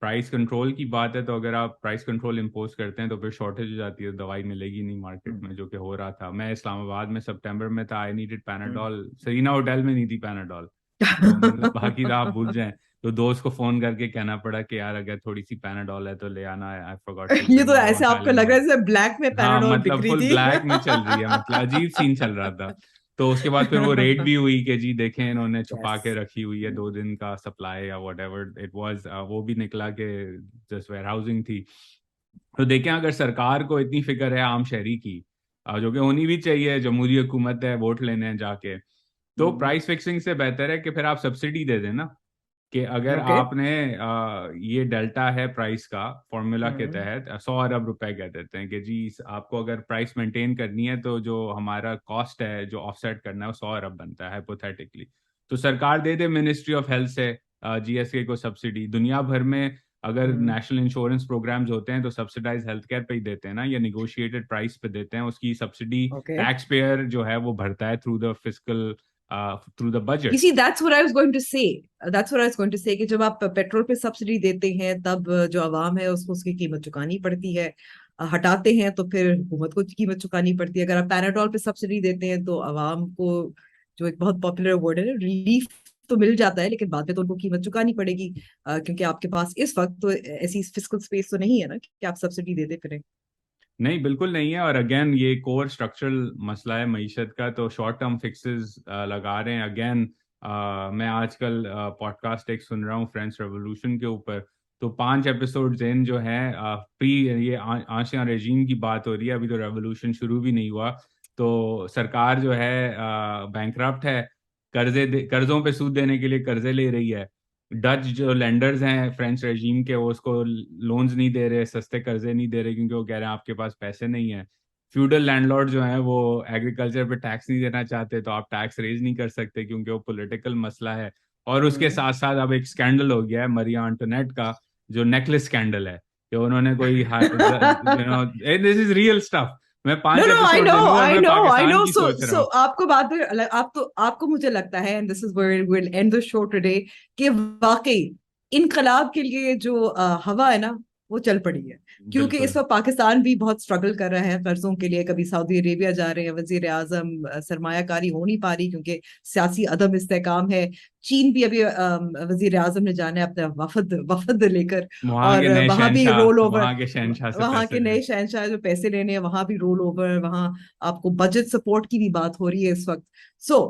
प्राइस कंट्रोल की बात है तो अगर आप प्राइस कंट्रोल इम्पोज करते हैं तो फिर शॉर्टेज हो जाती है, दवाई मिलेगी नहीं मार्केट में, जो कि हो रहा था. मैं इस्लामाबाद में सितंबर में था, I needed Panadol, Serena hotel में नहीं थी पैनाडोल, तो मतलब बाकी आप भूल जाएं. तो दोस्त को फोन करके कहना पड़ा कि यार अगर थोड़ी सी पैनाडोल है तो ले आना. I forgot. ये तो ऐसे आपको लग रहा है जैसे ब्लैक में पैनाडोल बिक रही थी. फुल ब्लैक में चल रही है, मतलब अजीब सीन चल रहा था. तो उसके बाद फिर वो रेट भी हुई कि जी देखें इन्होंने छुपा के रखी हुई है 2 दिन का सप्लाई या व्हाटएवर इट वाज. वो भी निकला कि जस्ट वेयर हाउसिंग थी. तो देखें, अगर सरकार को इतनी फिक्र है आम शहरी की, जो कि होनी भी चाहिए, जमहूरी हुकूमत है, वोट लेने हैं जाके, तो प्राइस फिक्सिंग से बेहतर है कि फिर आप सब्सिडी दे दें ना, کہ اگر Okay. آپ نے یہ ڈیلٹا ہے پرائس کا فارمولا کے تحت 100 ارب روپے کہہ دیتے ہیں کہ جی آپ کو اگر پرائس مینٹین کرنی ہے تو جو ہمارا کاسٹ ہے جو آف سیٹ کرنا ہے وہ 100 ارب بنتا ہے ہائپوتھیٹکلی. تو سرکار دے دے منسٹری آف ہیلتھ سے GSK کو سبسڈی. دنیا بھر میں اگر نیشنل انشورنس پروگرامز ہوتے ہیں تو سبسڈائز ہیلتھ کیئر پہ ہی دیتے ہیں نا, یا نیگوشیٹڈ پرائس پہ دیتے ہیں. اس کی سبسڈی ٹیکس پیئر جو ہے وہ بھرتا ہے through the fiscal through the budget. You see, that's what I was going to say. That's what I was going to say کہ جب آپ پیٹرول پہ سبسڈی دیتے ہیں تب جو عوام ہے اس کو اس کی قیمت چکانی پڑتی ہے, ہٹاتے ہیں تو پھر حکومت کو قیمت چکانی پڑتی ہے. اگر آپ پیناڈول پہ سبسڈی دیتے ہیں تو عوام کو, جو ایک بہت پاپولر ورڈ ہے, ریلیف تو مل جاتا ہے, لیکن بعد میں تو ان کو قیمت چکانی پڑے گی, کیونکہ آپ کے پاس اس وقت تو ایسی فسکل اسپیس تو نہیں ہے نا کہ آپ سبسڈی دیتے پھریں. نہیں, بالکل نہیں ہے. اور اگین یہ کور اسٹرکچرل مسئلہ ہے معیشت کا, تو شارٹ ٹرم فکسز لگا رہے ہیں. اگین میں آج کل پوڈ کاسٹ ایک سن رہا ہوں فرینچ ریولوشن کے اوپر, تو 5 ایپیسوڈز ان جو ہیں یہ آنشیاں رجیم کی بات ہو رہی ہے, ابھی تو ریولوشن شروع بھی نہیں ہوا. تو سرکار جو ہے بینکرپٹ ہے, قرضوں پہ سود دینے کے لیے قرضے لے رہی ہے. ڈچ جو لینڈرز ہیں فرینچ رجیم کے, وہ اس کو لونز نہیں دے رہے, سستے قرضے نہیں دے رہے, کیونکہ وہ کہہ رہے ہیں آپ کے پاس پیسے نہیں ہیں. فیوڈل لینڈ لارڈ جو ہیں وہ ایگریکلچر پہ ٹیکس نہیں دینا چاہتے, تو آپ ٹیکس ریز نہیں کر سکتے کیونکہ وہ پولیٹیکل مسئلہ ہے. اور اس کے ساتھ ساتھ اب ایک اسکینڈل ہو گیا ہے مری انٹونیٹ کا, جو نیکلس اسکینڈل ہے, کہ انہوں نے کوئی دس از ریئل اسٹف. میں 5 ایپیسوڈ دوں میں پاکستان کی سوچ رہا ہوں. آپ کو بات آپ کو مجھے لگتا ہے and this is where we'll end the show today, کہ واقعی انقلاب کے لیے جو ہوا ہے نا وہ چل پڑی ہے, کیونکہ اس وقت پاکستان بھی بہت اسٹرگل کر رہا ہے قرضوں کے لیے. کبھی سعودی عربیہ جا رہے ہیں وزیر اعظم, سرمایہ کاری ہو نہیں پا رہی کیونکہ سیاسی عدم استحکام ہے. چین بھی ابھی وزیر اعظم نے جانا ہے اپنا وفد لے کر, اور وہاں بھی رول اوور, وہاں کے نئے شہنشاہ جو پیسے لینے ہیں وہاں بھی رول اوور, وہاں آپ کو بجٹ سپورٹ کی بھی بات ہو رہی ہے اس وقت. سو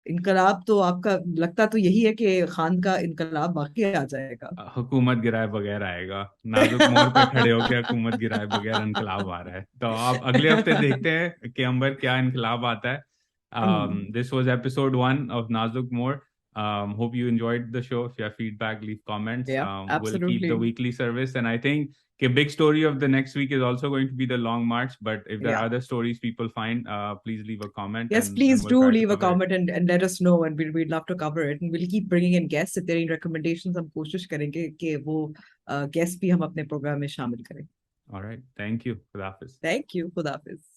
انقلاب تو آپ کا لگتا تو یہی ہے کہ خان کا انقلاب واقعی آ جائے گا, حکومت گرائے بغیر آئے گا. نازک مور پہ کھڑے ہو کے حکومت گرائے بغیر انقلاب آ رہا ہے. تو آپ اگلے ہفتے دیکھتے ہیں کہ امبر کیا انقلاب آتا ہے. This was episode 1 of Nazuk Mor. Hope you enjoyed the show. If you have feedback, leave comments. We'll keep the weekly service, and I think the big story of the next week is also going to be the Long March. But if there are other stories people find, please leave a comment. Yes, please do leave a comment and let us know, and we'd love to cover it, and we'll keep bringing in guests. If there are any recommendations, ہم کوشش کریں گے کہ وہ guests بھی ہم اپنے programme میں شامل کریں. All right, thank you. خدا حافظ. Thank you. خدا حافظ.